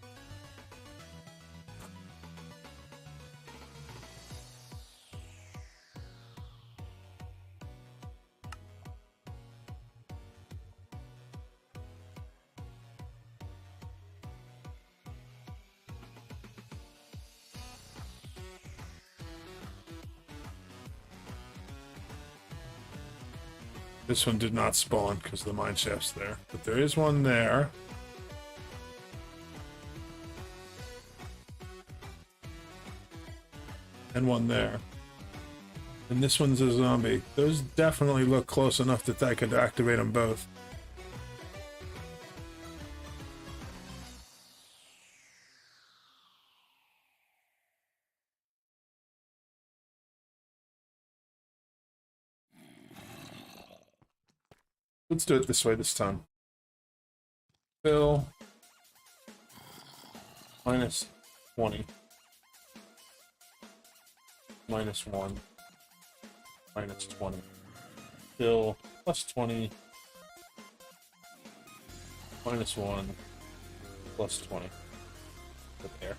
Speaker 1: This one did not spawn because the mine shaft's there, but there is one there. And one there. And this one's a zombie. Those definitely look close enough that I could activate them both. Let's do it this way this time. Fill. Minus 20. Minus 1. Minus 20. Fill. Plus 20. Minus 1. Plus 20. Put there.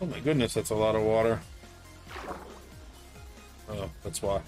Speaker 1: Oh my goodness, that's a lot of water. Oh, that's why.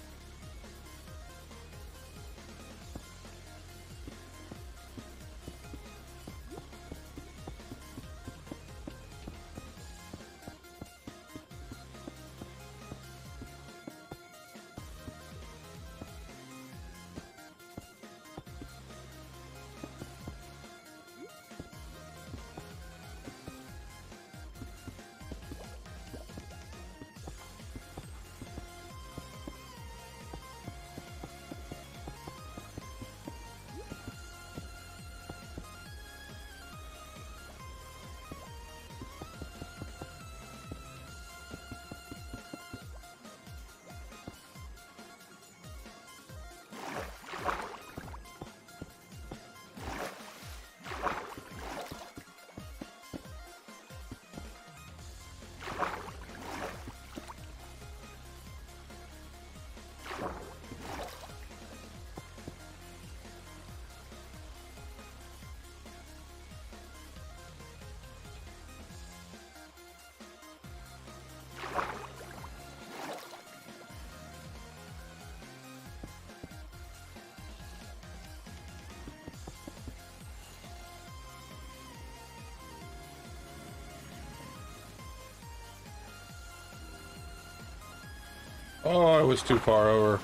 Speaker 1: Oh, I was too far over.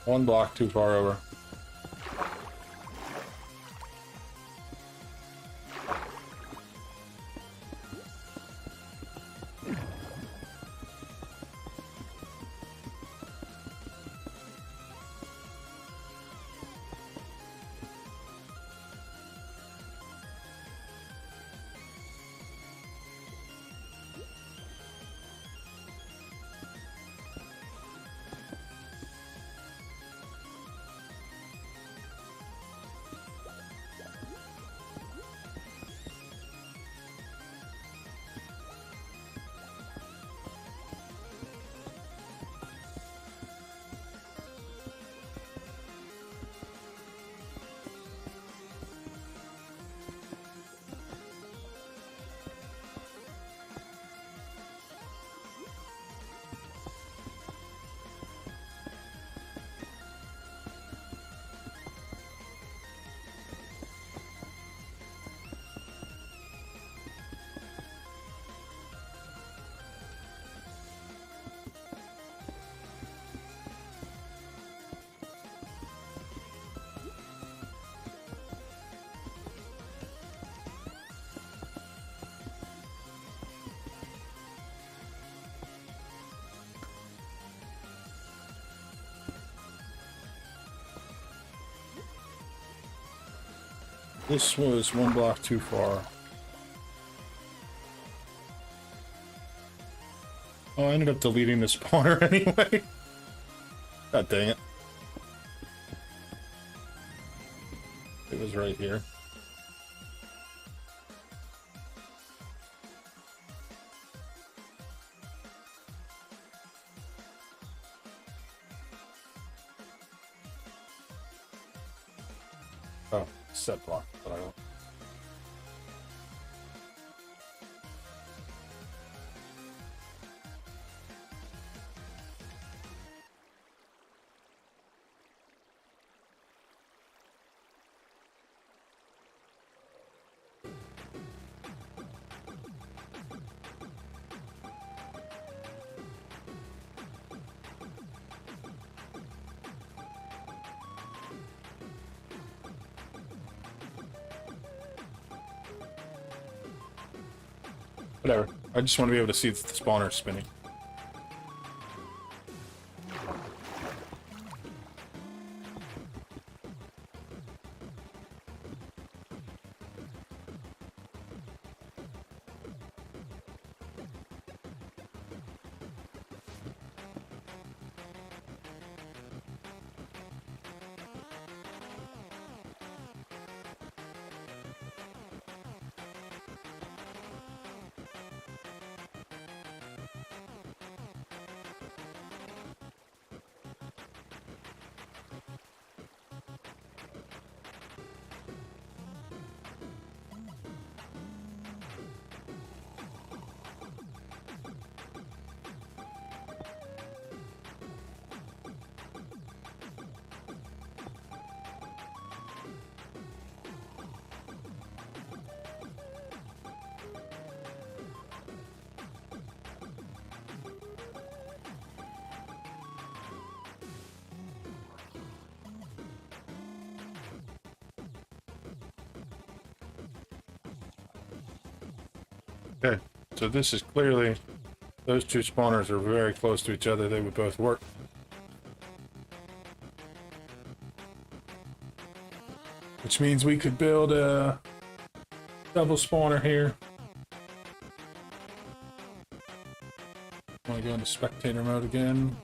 Speaker 1: One block too far over. This was one block too far. Oh, I ended up deleting the spawner anyway. God dang it. It was right here. Oh, set block, but I don't. Whatever. I just want to be able to see that the spawner is spinning. Okay, so this is clearly, those two spawners are very close to each other. They would both work. Which means we could build a double spawner here. I want to go into spectator mode again.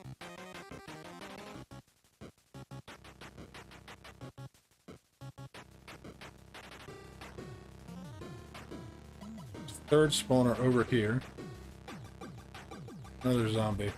Speaker 1: Third spawner over here. Another zombie.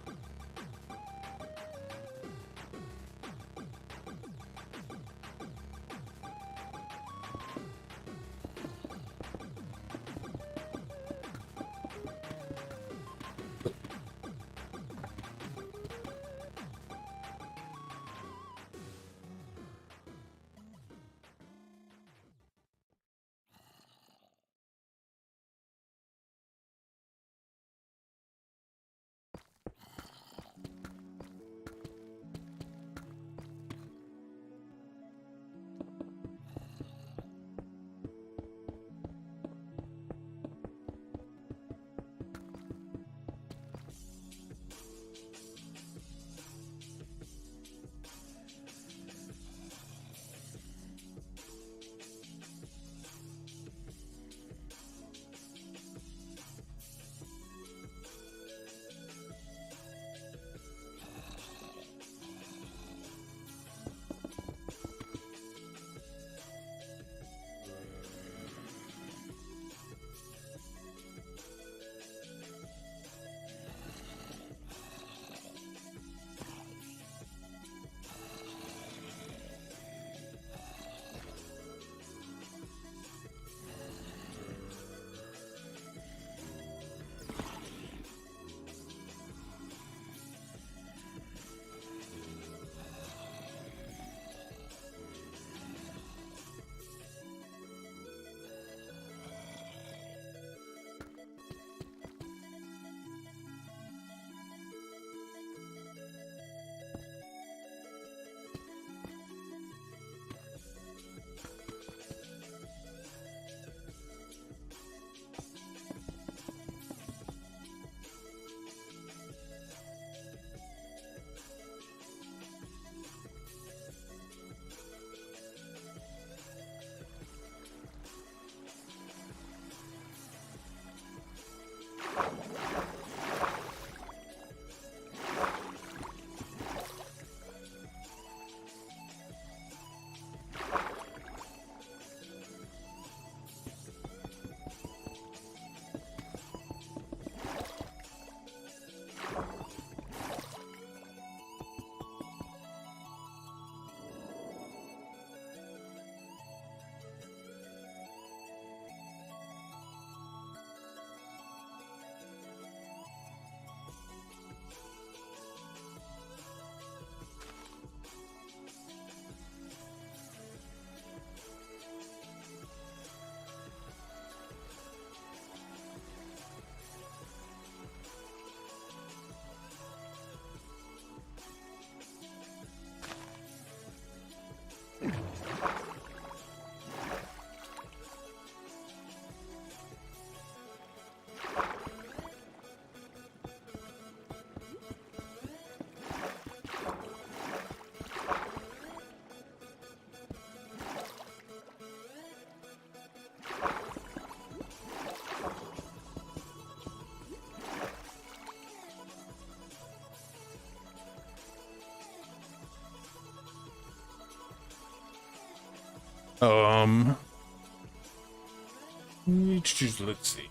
Speaker 1: Let's see.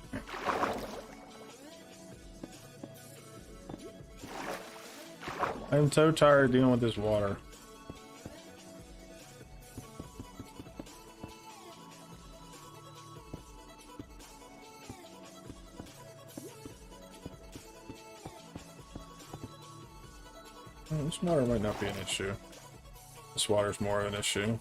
Speaker 1: I'm so tired of dealing with this water. Oh, this water might not be an issue. This water's more of an issue.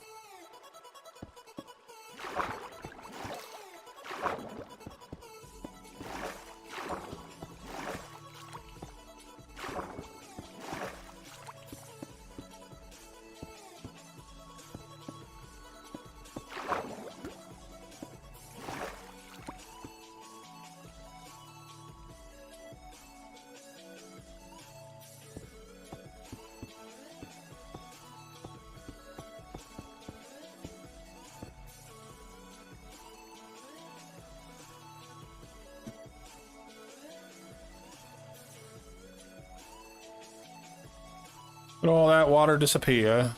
Speaker 1: Let all that water disappear.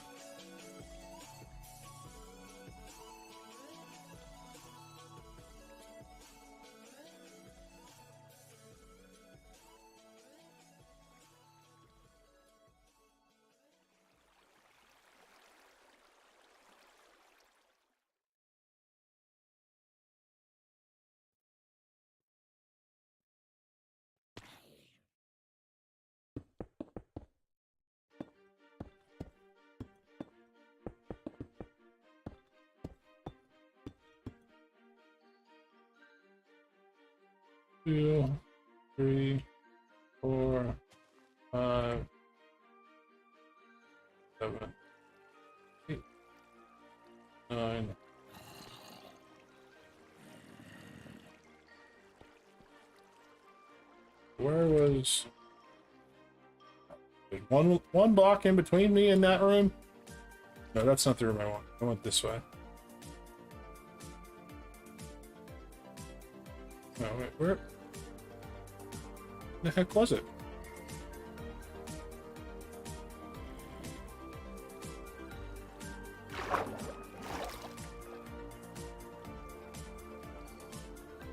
Speaker 1: Two, 3, 4, 5, 7, 8, 9. Where was one block in between me and that room? No, that's not the room I want. I went this way. No, wait, where the heck was it?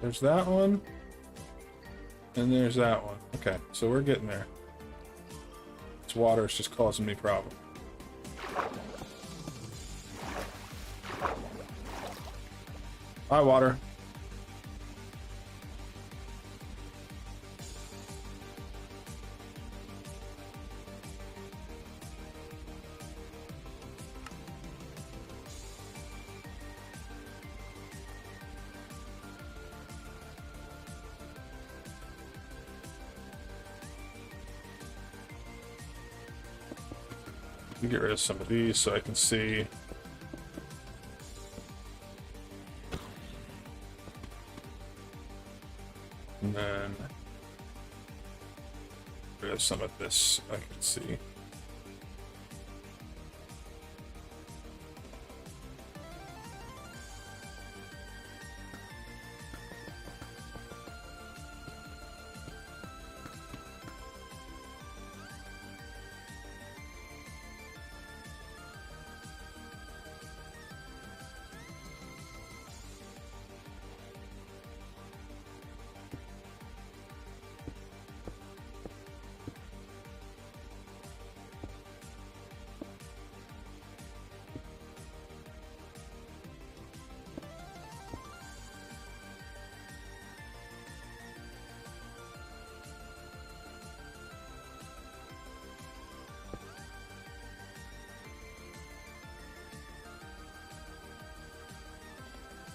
Speaker 1: There's that one. And there's that one. Okay, so we're getting there. This water is just causing me problems. Hi, water. Get rid of some of these so I can see. And then get rid of some of this I can see.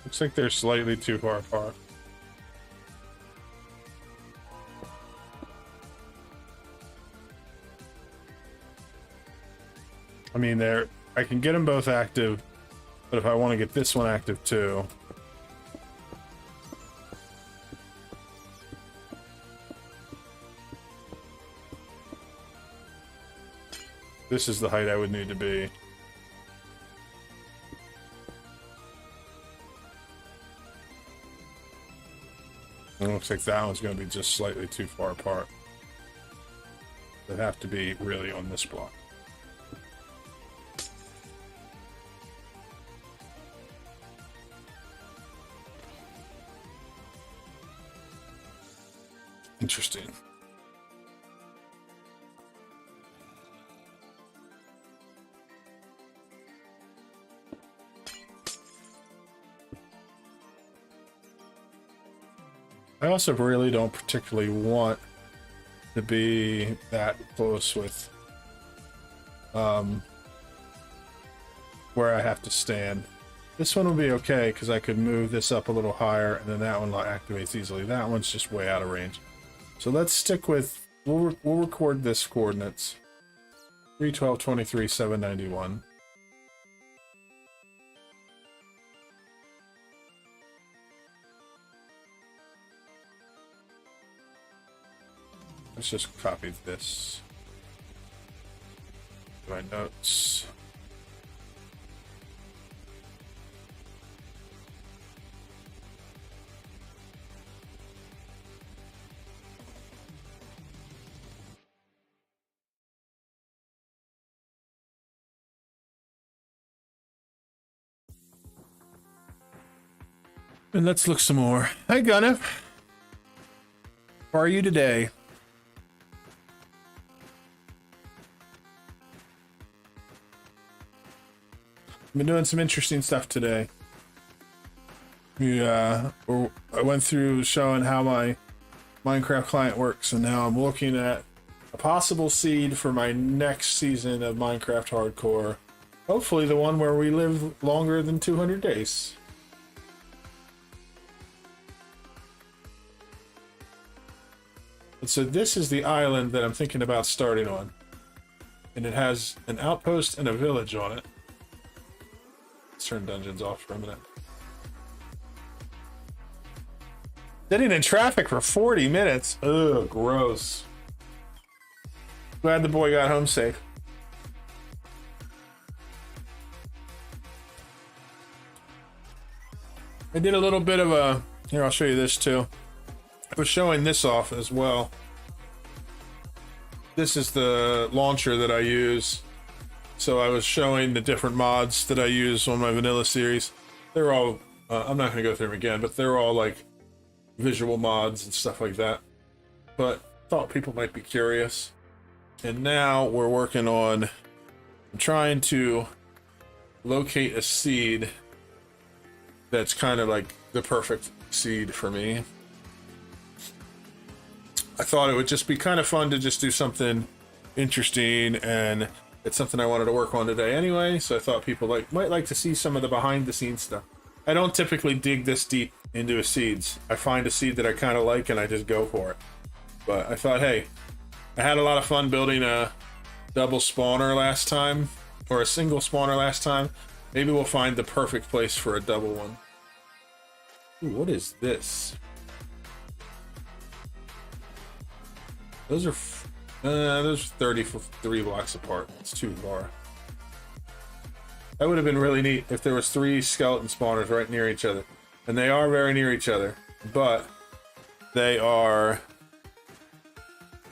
Speaker 1: Looks like they're slightly too far apart. I mean, I can get them both active, but if I want to get this one active too. This is the height I would need to be. It looks like that one's going to be just slightly too far apart. They have to be really on this block. Interesting. I also really don't particularly want to be that close with where I have to stand. This one will be okay because I could move this up a little higher and then that one activates easily. That one's just way out of range. So let's stick with, we'll record this coordinates. 312, 23, 791. Let's just copy this. My notes. And let's look some more. Hi, Gunna. How are you today? I've been doing some interesting stuff today. I went through showing how my Minecraft client works, and now I'm looking at a possible seed for my next season of Minecraft Hardcore. Hopefully the one where we live longer than 200 days. And so this is the island that I'm thinking about starting on. And it has an outpost and a village on it. Let's turn dungeons off for a minute. Sitting in traffic for 40 minutes. Ugh, gross. Glad the boy got home safe. I did a little bit of a... Here, I'll show you this too. I was showing this off as well. This is the launcher that I use. So I was showing the different mods that I use on my vanilla series. They're all, I'm not going to go through them again, but they're all like visual mods and stuff like that. But thought people might be curious. And now we're working on trying to locate a seed that's kind of like the perfect seed for me. I thought it would just be kind of fun to just do something interesting, and it's something I wanted to work on today anyway, so I thought people might like to see some of the behind the scenes stuff. I don't typically dig this deep into a seeds. I find a seed that I kind of like and I just go for it. But I thought, hey, I had a lot of fun building a double spawner last time, or a single spawner last time. Maybe we'll find the perfect place for a double one. Ooh, what is this? Those are 33 blocks apart. It's too far. That would have been really neat if there was 3 skeleton spawners right near each other. And they are very near each other, but they are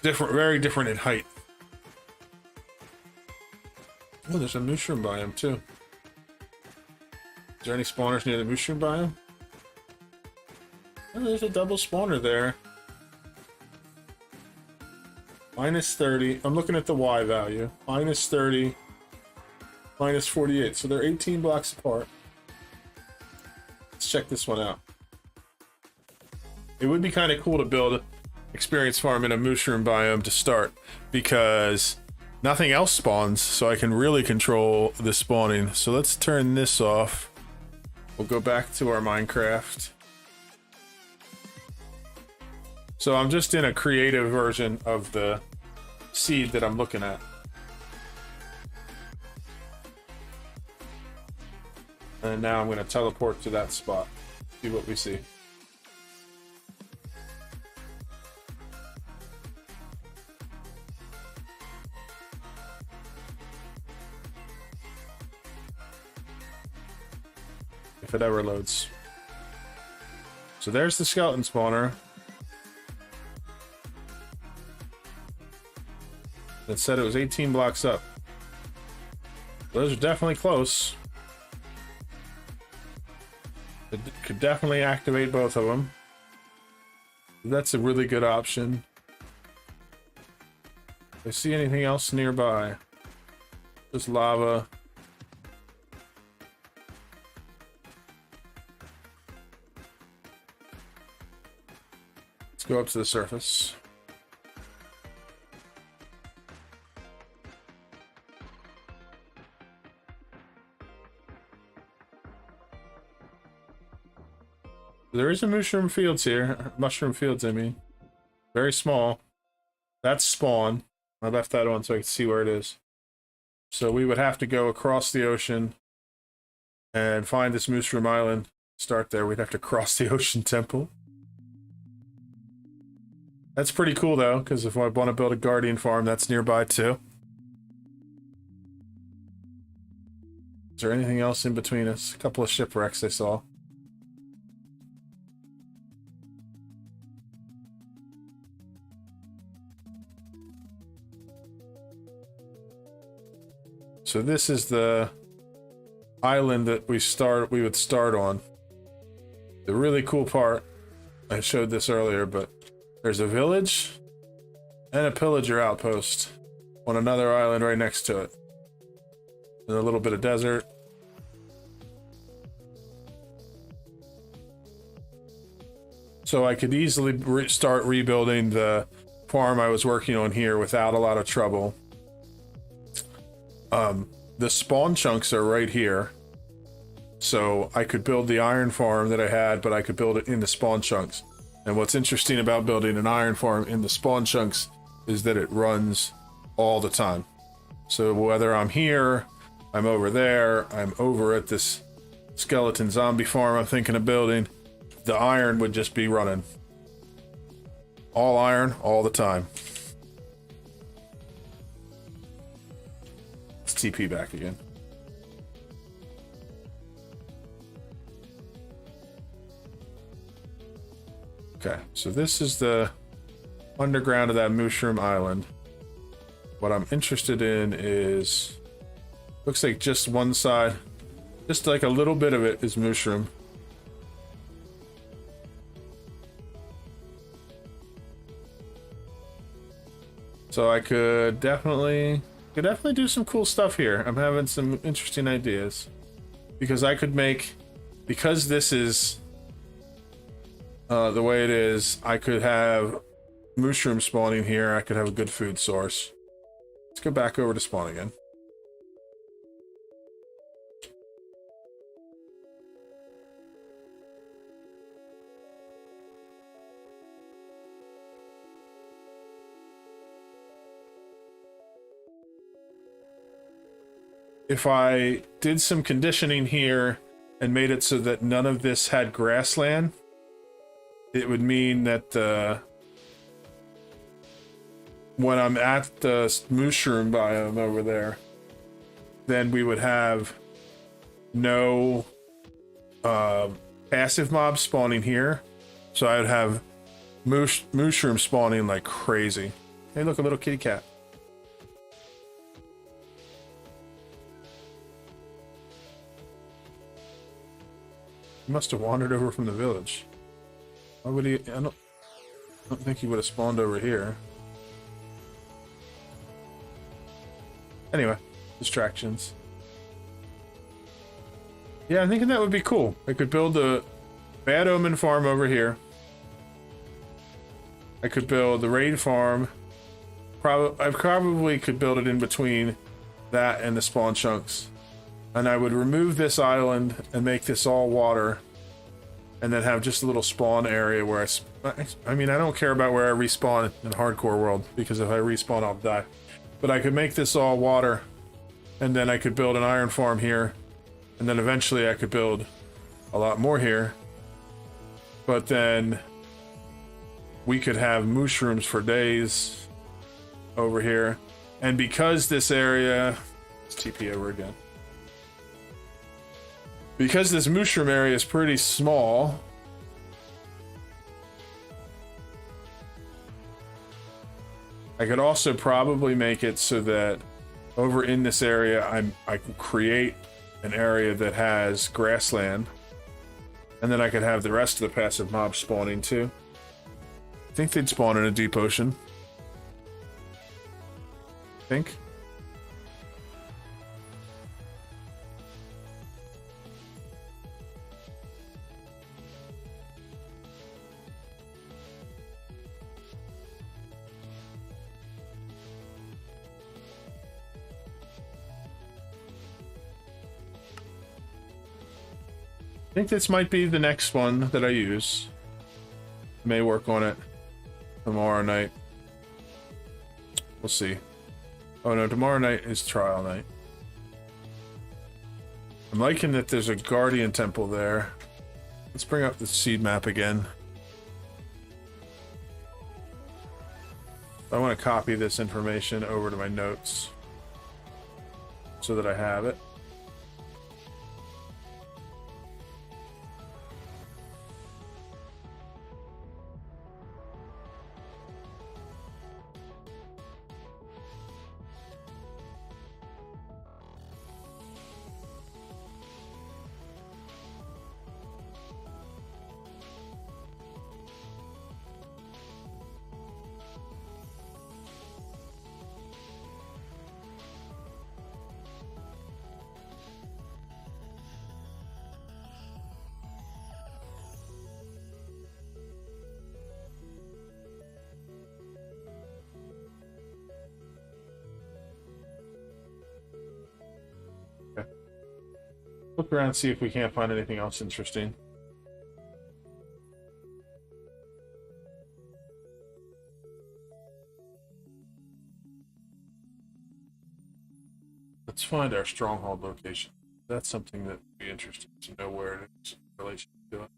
Speaker 1: different, very different in height. Oh, there's a mushroom biome too. Is there any spawners near the mushroom biome? Oh, there's a double spawner there. Minus 30. I'm looking at the Y value. Minus 30. Minus 48. So they're 18 blocks apart. Let's check this one out. It would be kind of cool to build experience farm in a mushroom biome to start, because nothing else spawns, so I can really control the spawning. So let's turn this off. We'll go back to our Minecraft. So I'm just in a creative version of the seed that I'm looking at. And now I'm going to teleport to that spot. See what we see. If it ever loads. So there's the skeleton spawner. That said it was 18 blocks up. Those are definitely close. It could definitely activate both of them. That's a really good option. If I see anything else nearby, just lava. Let's go up to the surface. There is a mushroom fields here. Mushroom fields, I mean. Very small. That's spawn. I left that on so I can see where it is. So we would have to go across the ocean and find this mushroom island. Start there. We'd have to cross the ocean temple. That's pretty cool though, because if I want to build a guardian farm, that's nearby too. Is there anything else in between us? A couple of shipwrecks I saw. So this is the island that we would start on. The really cool part, I showed this earlier, but there's a village and a pillager outpost on another island right next to it. And a little bit of desert. So I could easily start rebuilding the farm I was working on here without a lot of trouble. The spawn chunks are right here. So I could build the iron farm that I had, but I could build it in the spawn chunks. And what's interesting about building an iron farm in the spawn chunks is that it runs all the time. So whether I'm here, I'm over there, I'm over at this skeleton zombie farm I'm thinking of building, the iron would just be running. All iron, all the time. Let's TP back again. Okay, so this is the underground of that mushroom island. What I'm interested in is, looks like just one side, just like a little bit of it is mushroom. So I could definitely do some cool stuff here. I'm having some interesting ideas. Because I could make, because this is the way it is, I could have mushroom spawning here. I could have a good food source. Let's go back over to spawn again. If I did some conditioning here and made it so that none of this had grassland, it would mean that when I'm at the mushroom biome over there, then we would have no passive mobs spawning here. So I would have mushroom spawning like crazy. Hey, look, a little kitty cat. He must have wandered over from the village. Why would he? I don't think he would have spawned over here. Anyway, distractions. Yeah, I'm thinking that would be cool. I could build a Bad Omen farm over here. I could build the raid farm. I probably could build it in between that and the spawn chunks. And I would remove this island and make this all water. And then have just a little spawn area where I mean, I don't care about where I respawn in hardcore world, because if I respawn, I'll die. But I could make this all water, and then I could build an iron farm here, and then eventually I could build a lot more here. But then we could have mushrooms for days over here. And because this area, let's TP over again. Because this mushroom area is pretty small, I could also probably make it so that over in this area, I can create an area that has grassland, and then I could have the rest of the passive mobs spawning too. I think they'd spawn in a deep ocean. I think. I think this might be the next one that I use. May work on it tomorrow night. We'll see. Oh no, tomorrow night is trial night. I'm liking that there's a guardian temple there. Let's bring up the seed map again. I want to copy this information over to my notes so that I have it. Look around, see if we can't find anything else interesting. Let's find our stronghold location. That's something that would be interesting to know where it is in relation to it.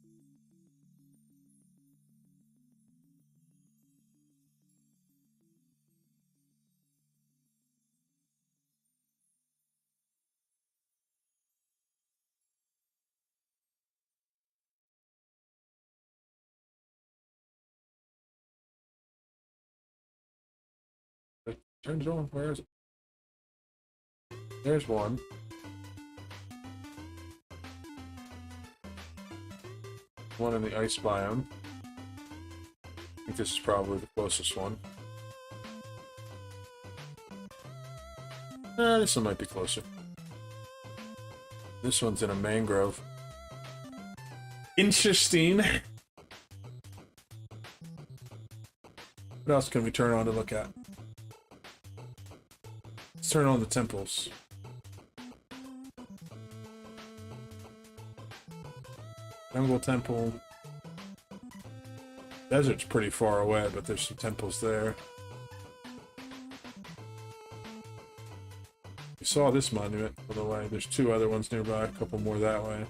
Speaker 1: Turn it on. Where is it? There's one. One in the ice biome. I think this is probably the closest one. This one might be closer. This one's in a mangrove. Interesting. What else can we turn on to look at? Let's turn on the temples. Jungle Temple. Desert's pretty far away, but there's some temples there. We saw this monument, by the way. There's two other ones nearby, a couple more that way.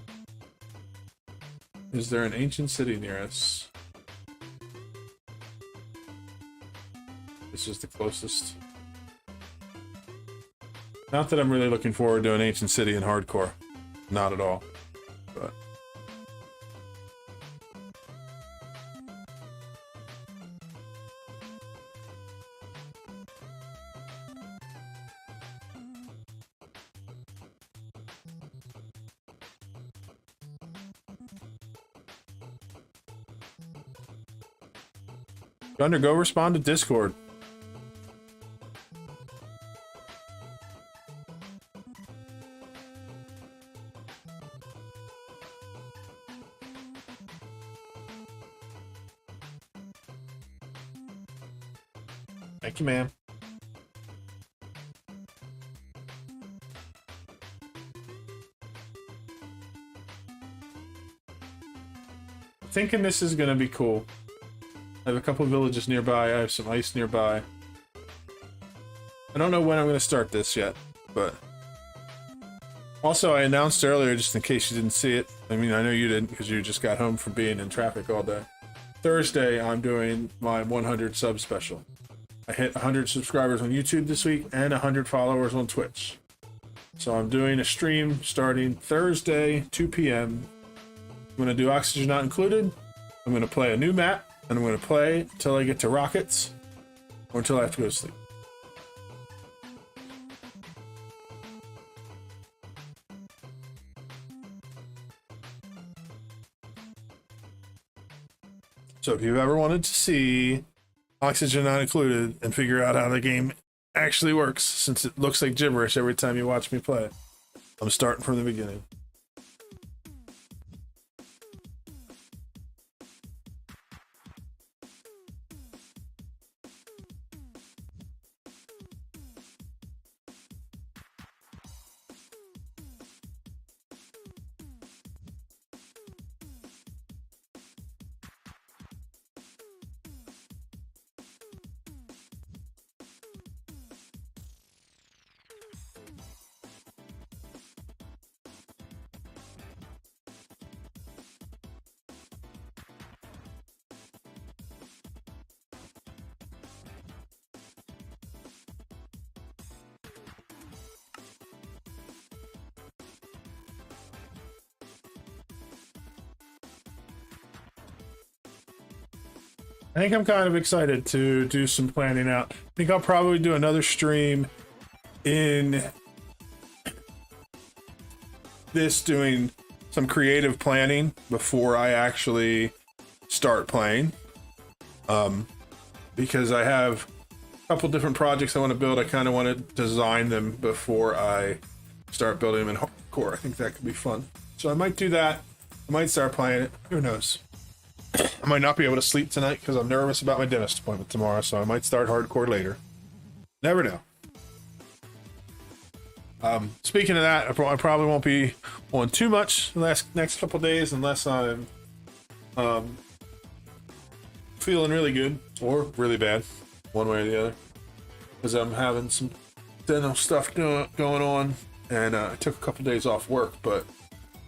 Speaker 1: Is there an ancient city near us? This is the closest. Not that I'm really looking forward to an ancient city in hardcore. Not at all. But Thunder, go respond to Discord. Thank you, ma'am. Thinking this is gonna be cool. I have a couple villages nearby. I have some ice nearby. I don't know when I'm gonna start this yet, but also I announced earlier, just in case you didn't see it. I mean, I know you didn't because you just got home from being in traffic all day. Thursday, I'm doing my 100 sub special. I hit 100 subscribers on YouTube this week and 100 followers on Twitch. So I'm doing a stream starting Thursday, 2 p.m. I'm going to do Oxygen Not Included. I'm going to play a new map, and I'm going to play until I get to rockets, or until I have to go to sleep. So if you've ever wanted to see Oxygen Not Included and figure out how the game actually works, since it looks like gibberish every time you watch me play, I'm starting from the beginning. I think I'm kind of excited to do some planning out. I think I'll probably do another stream in this, doing some creative planning before I actually start playing. Because I have a couple different projects I want to build. I kind of want to design them before I start building them in hardcore. I think that could be fun. So I might do that. I might start playing it. Who knows? I might not be able to sleep tonight because I'm nervous about my dentist appointment tomorrow, so I might start hardcore later. Never know. Speaking of that, I probably won't be on too much the next couple days unless I'm feeling really good or really bad, one way or the other, because I'm having some dental stuff going on, and I took a couple days off work, but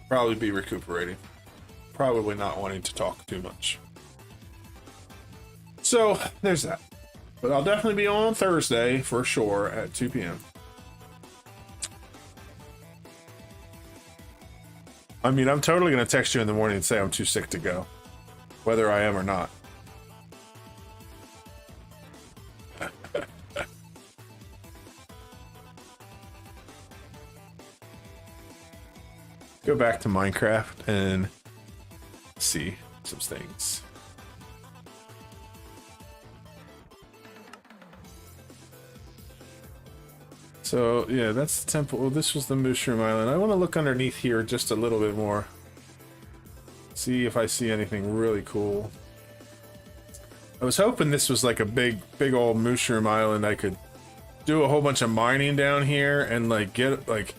Speaker 1: probably be recuperating, probably not wanting to talk too much. So there's that, but I'll definitely be on Thursday for sure at 2 p.m. I mean, I'm totally going to text you in the morning and say I'm too sick to go, whether I am or not. Go back to Minecraft and see some things. So yeah, that's the temple. Well, this was the Mushroom Island. I want to look underneath here just a little bit more. See if I see anything really cool. I was hoping this was like a big old Mushroom Island. I could do a whole bunch of mining down here and like get like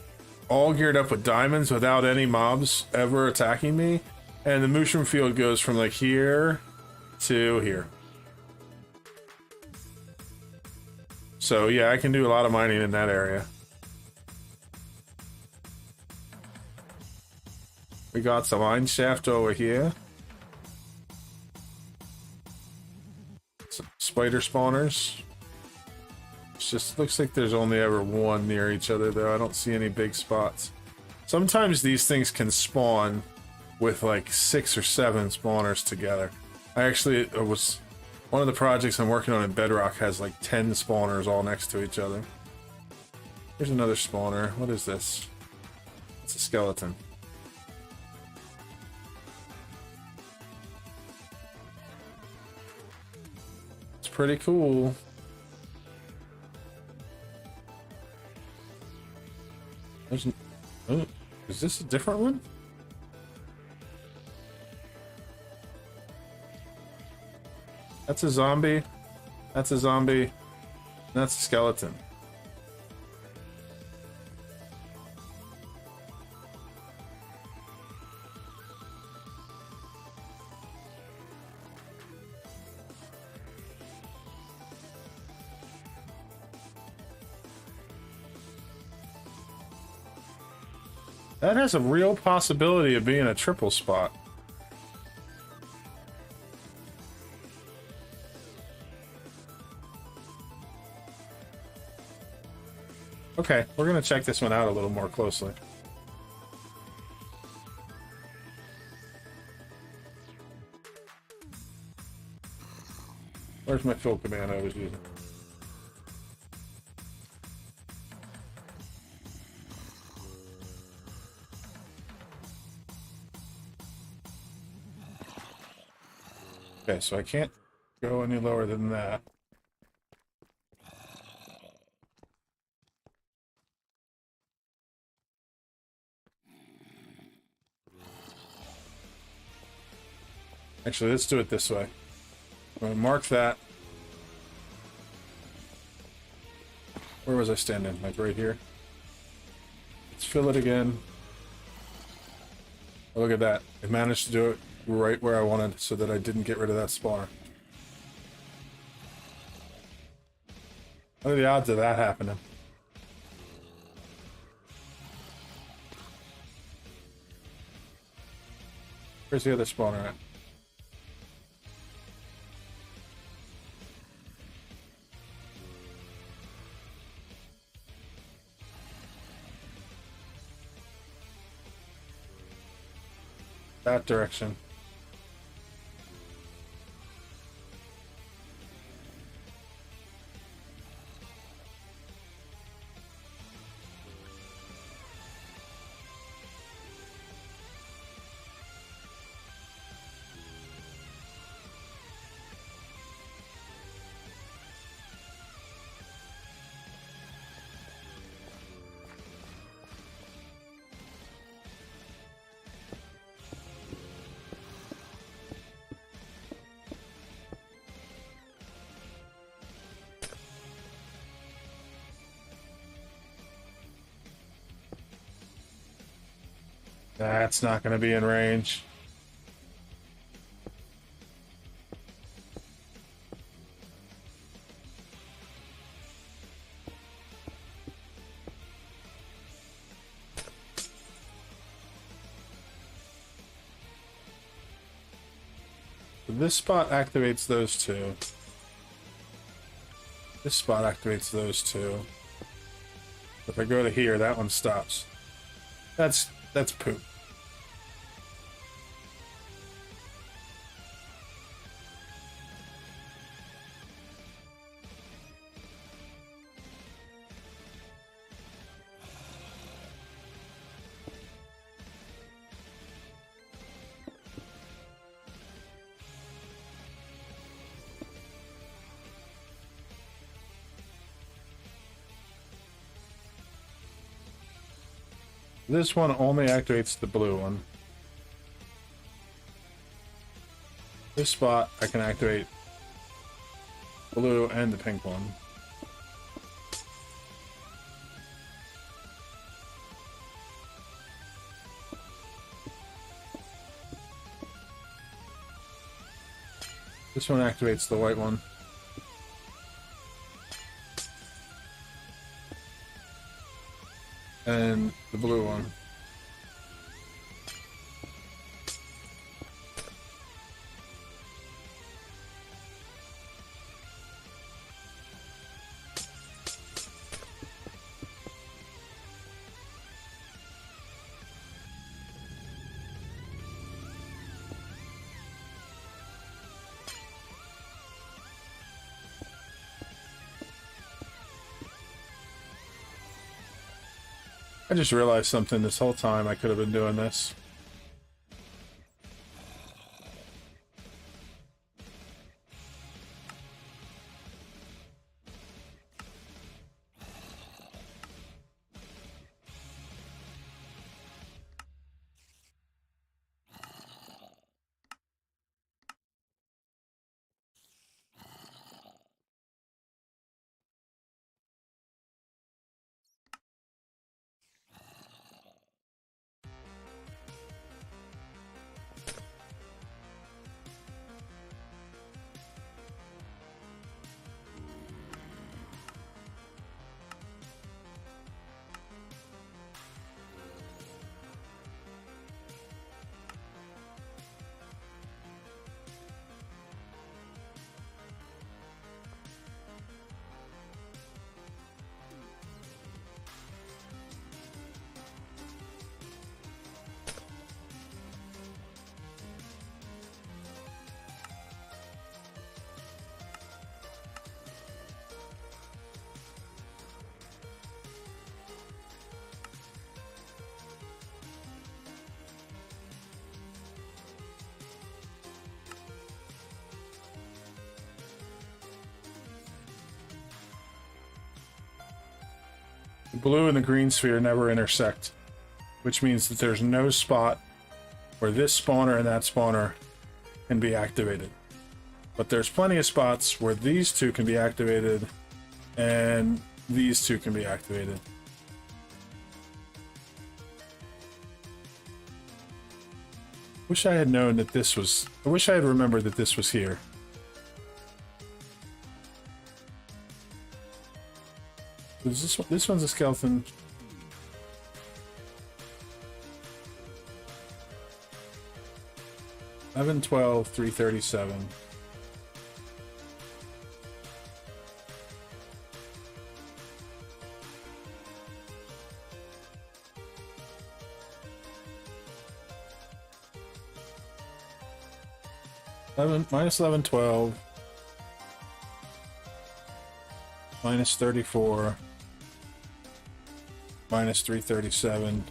Speaker 1: all geared up with diamonds without any mobs ever attacking me. And the mushroom field goes from like here to here. So yeah, I can do a lot of mining in that area. We got some mine shaft over here. Some spider spawners. It just looks like there's only ever one near each other though. I don't see any big spots. Sometimes these things can spawn with like 6 or 7 spawners together. I actually was... One of the projects I'm working on in Bedrock has like 10 spawners all next to each other. Here's another spawner. What is this? It's a skeleton. It's pretty cool. There's... Oh, is this a different one? That's a zombie. That's a zombie. That's a skeleton. That has a real possibility of being a triple spot. Okay, we're gonna check this one out a little more closely. Where's my fill command I was using? Okay, so I can't go any lower than that. Actually, let's do it this way. I'm going to mark that. Where was I standing? Like right here? Let's fill it again. Oh, look at that. I managed to do it right where I wanted so that I didn't get rid of that spawner. What are the odds of that happening? Where's the other spawner at? That direction. That's not going to be in range. This spot activates those two. This spot activates those two. If I go to here, that one stops. That's poop. This one only activates the blue one. This spot, I can activate blue and the pink one. This one activates the white one. And the blue one. I just realized something this whole time. I could have been doing this. The blue and the green sphere never intersect, which means that there's no spot where this spawner and that spawner can be activated. But there's plenty of spots where these two can be activated and these two can be activated. Wish I had known that this was... I wish I had remembered that this was here. Is this one, this one's a skeleton. $11, $12, $337. Minus 11, 12. Minus 34. Minus 337.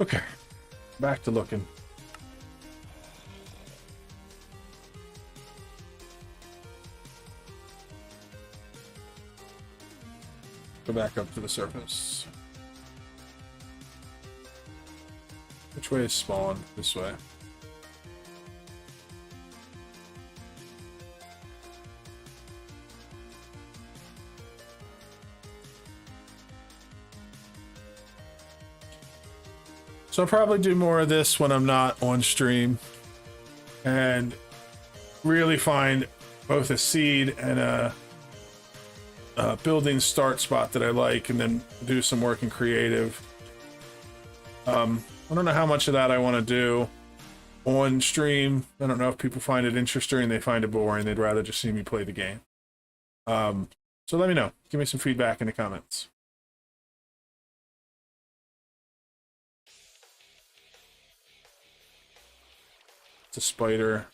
Speaker 1: Okay, back to looking. Go back up to the surface. Which way is spawn? This way. So I'll probably do more of this when I'm not on stream and really find both a seed and a building start spot that I like, and then do some work in creative. I don't know how much of that I want to do on stream. I don't know if people find it interesting, they find it boring, they'd rather just see me play the game. So let me know. Give me some feedback in the comments. It's a spider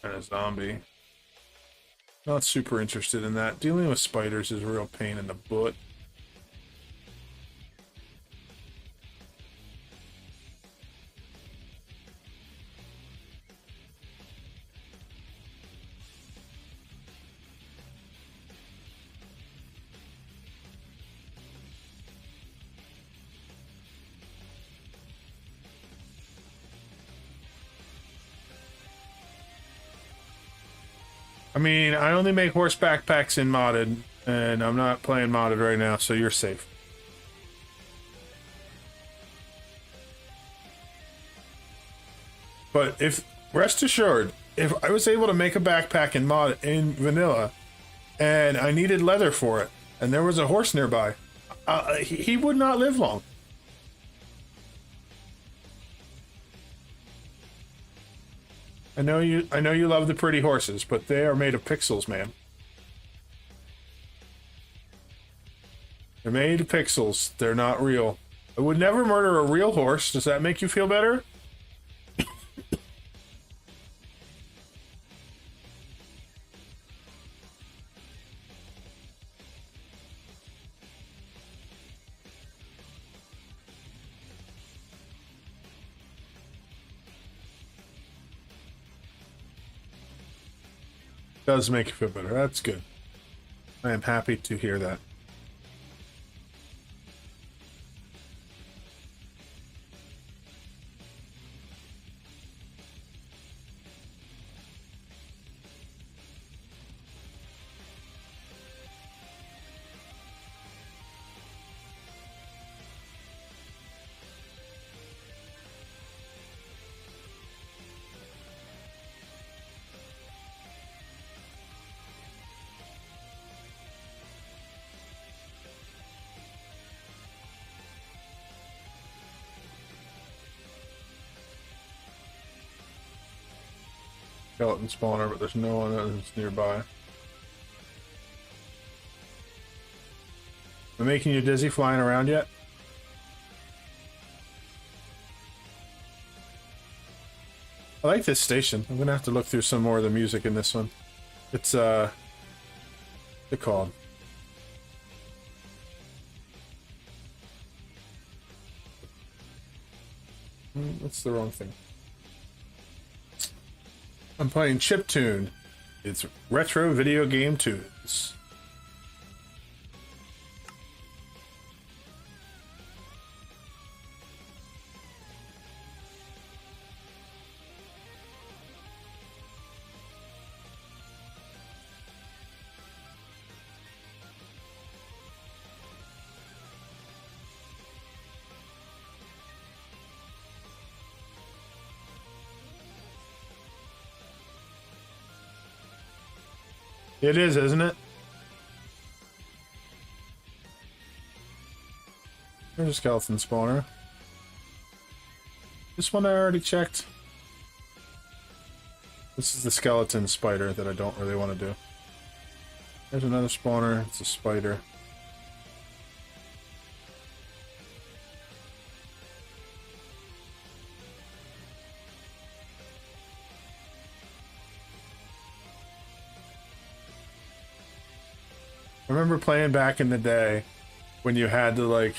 Speaker 1: and a zombie. Not super interested in that. Dealing with spiders is a real pain in the butt. I mean, I only make horse backpacks in modded, and I'm not playing modded right now, so you're safe. But if, rest assured, if I was able to make a backpack in vanilla, and I needed leather for it, and there was a horse nearby, he would not live long. I know you love the pretty horses, but they are made of pixels, man. They're made of pixels. They're not real. I would never murder a real horse. Does that make you feel better? Does make you feel better. That's good. I am happy to hear that. Skeleton spawner, but there's no one that's nearby. Am I making you dizzy flying around yet? I like this station. I'm gonna have to look through some more of the music in this one. It's what's it called? That's the wrong thing. I'm playing Chiptune. It's retro video game tunes. It is, isn't it? There's a skeleton spawner. This one I already checked. This is the skeleton spider that I don't really want to do. There's another spawner. It's a spider. I remember playing back in the day when you had to like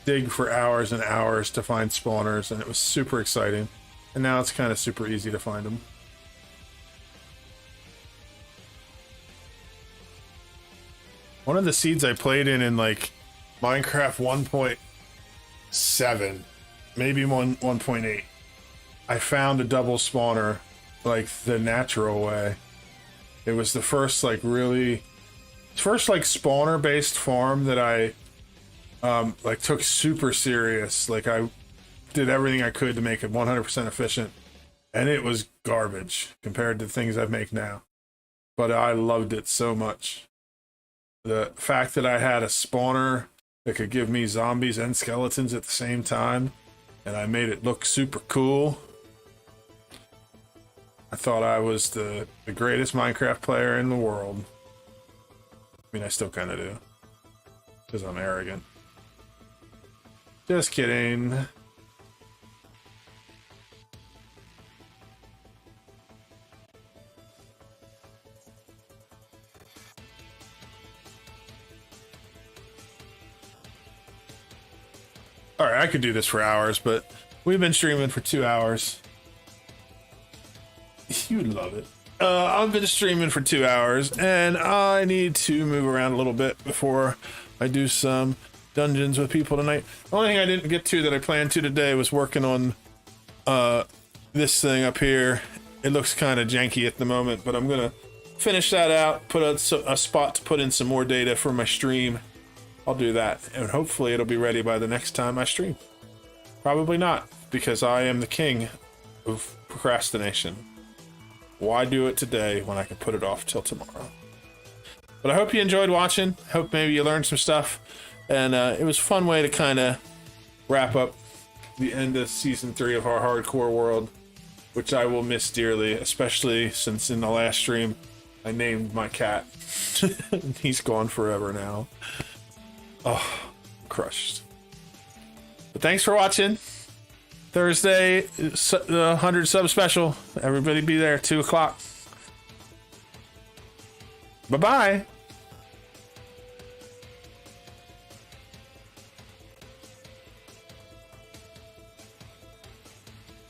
Speaker 1: dig for hours and hours to find spawners, and it was super exciting. And now it's kind of super easy to find them. One of the seeds I played in like Minecraft 1.7, maybe 1.8, I found a double spawner like the natural way. It was the first like really... first like spawner based farm that I like took super serious. Like I did everything I could to make it 100% efficient, and it was garbage compared to things I make now. But I loved it so much. The fact that I had a spawner that could give me zombies and skeletons at the same time, and I made it look super cool. I thought I was the greatest Minecraft player in the world. I mean, I still kind of do, because I'm arrogant. Just kidding. All right, I could do this for hours, but we've been streaming for 2 hours. You'd love it. I've been streaming for 2 hours, and I need to move around a little bit before I do some dungeons with people tonight. The only thing I didn't get to that I planned to today was working on this thing up here. It looks kind of janky at the moment, but I'm gonna finish that out, put a spot to put in some more data for my stream. I'll do that, and hopefully it'll be ready by the next time I stream. Probably not, because I am the king of procrastination. Why do it today when I can put it off till tomorrow? But I hope you enjoyed watching. Hope maybe you learned some stuff, and it was a fun way to kind of wrap up the end of season 3 of our hardcore world, which I will miss dearly, especially since in the last stream I named my cat. He's gone forever now. Oh, crushed. But thanks for watching. Thursday, 100 sub special. Everybody be there, 2 o'clock. Bye-bye.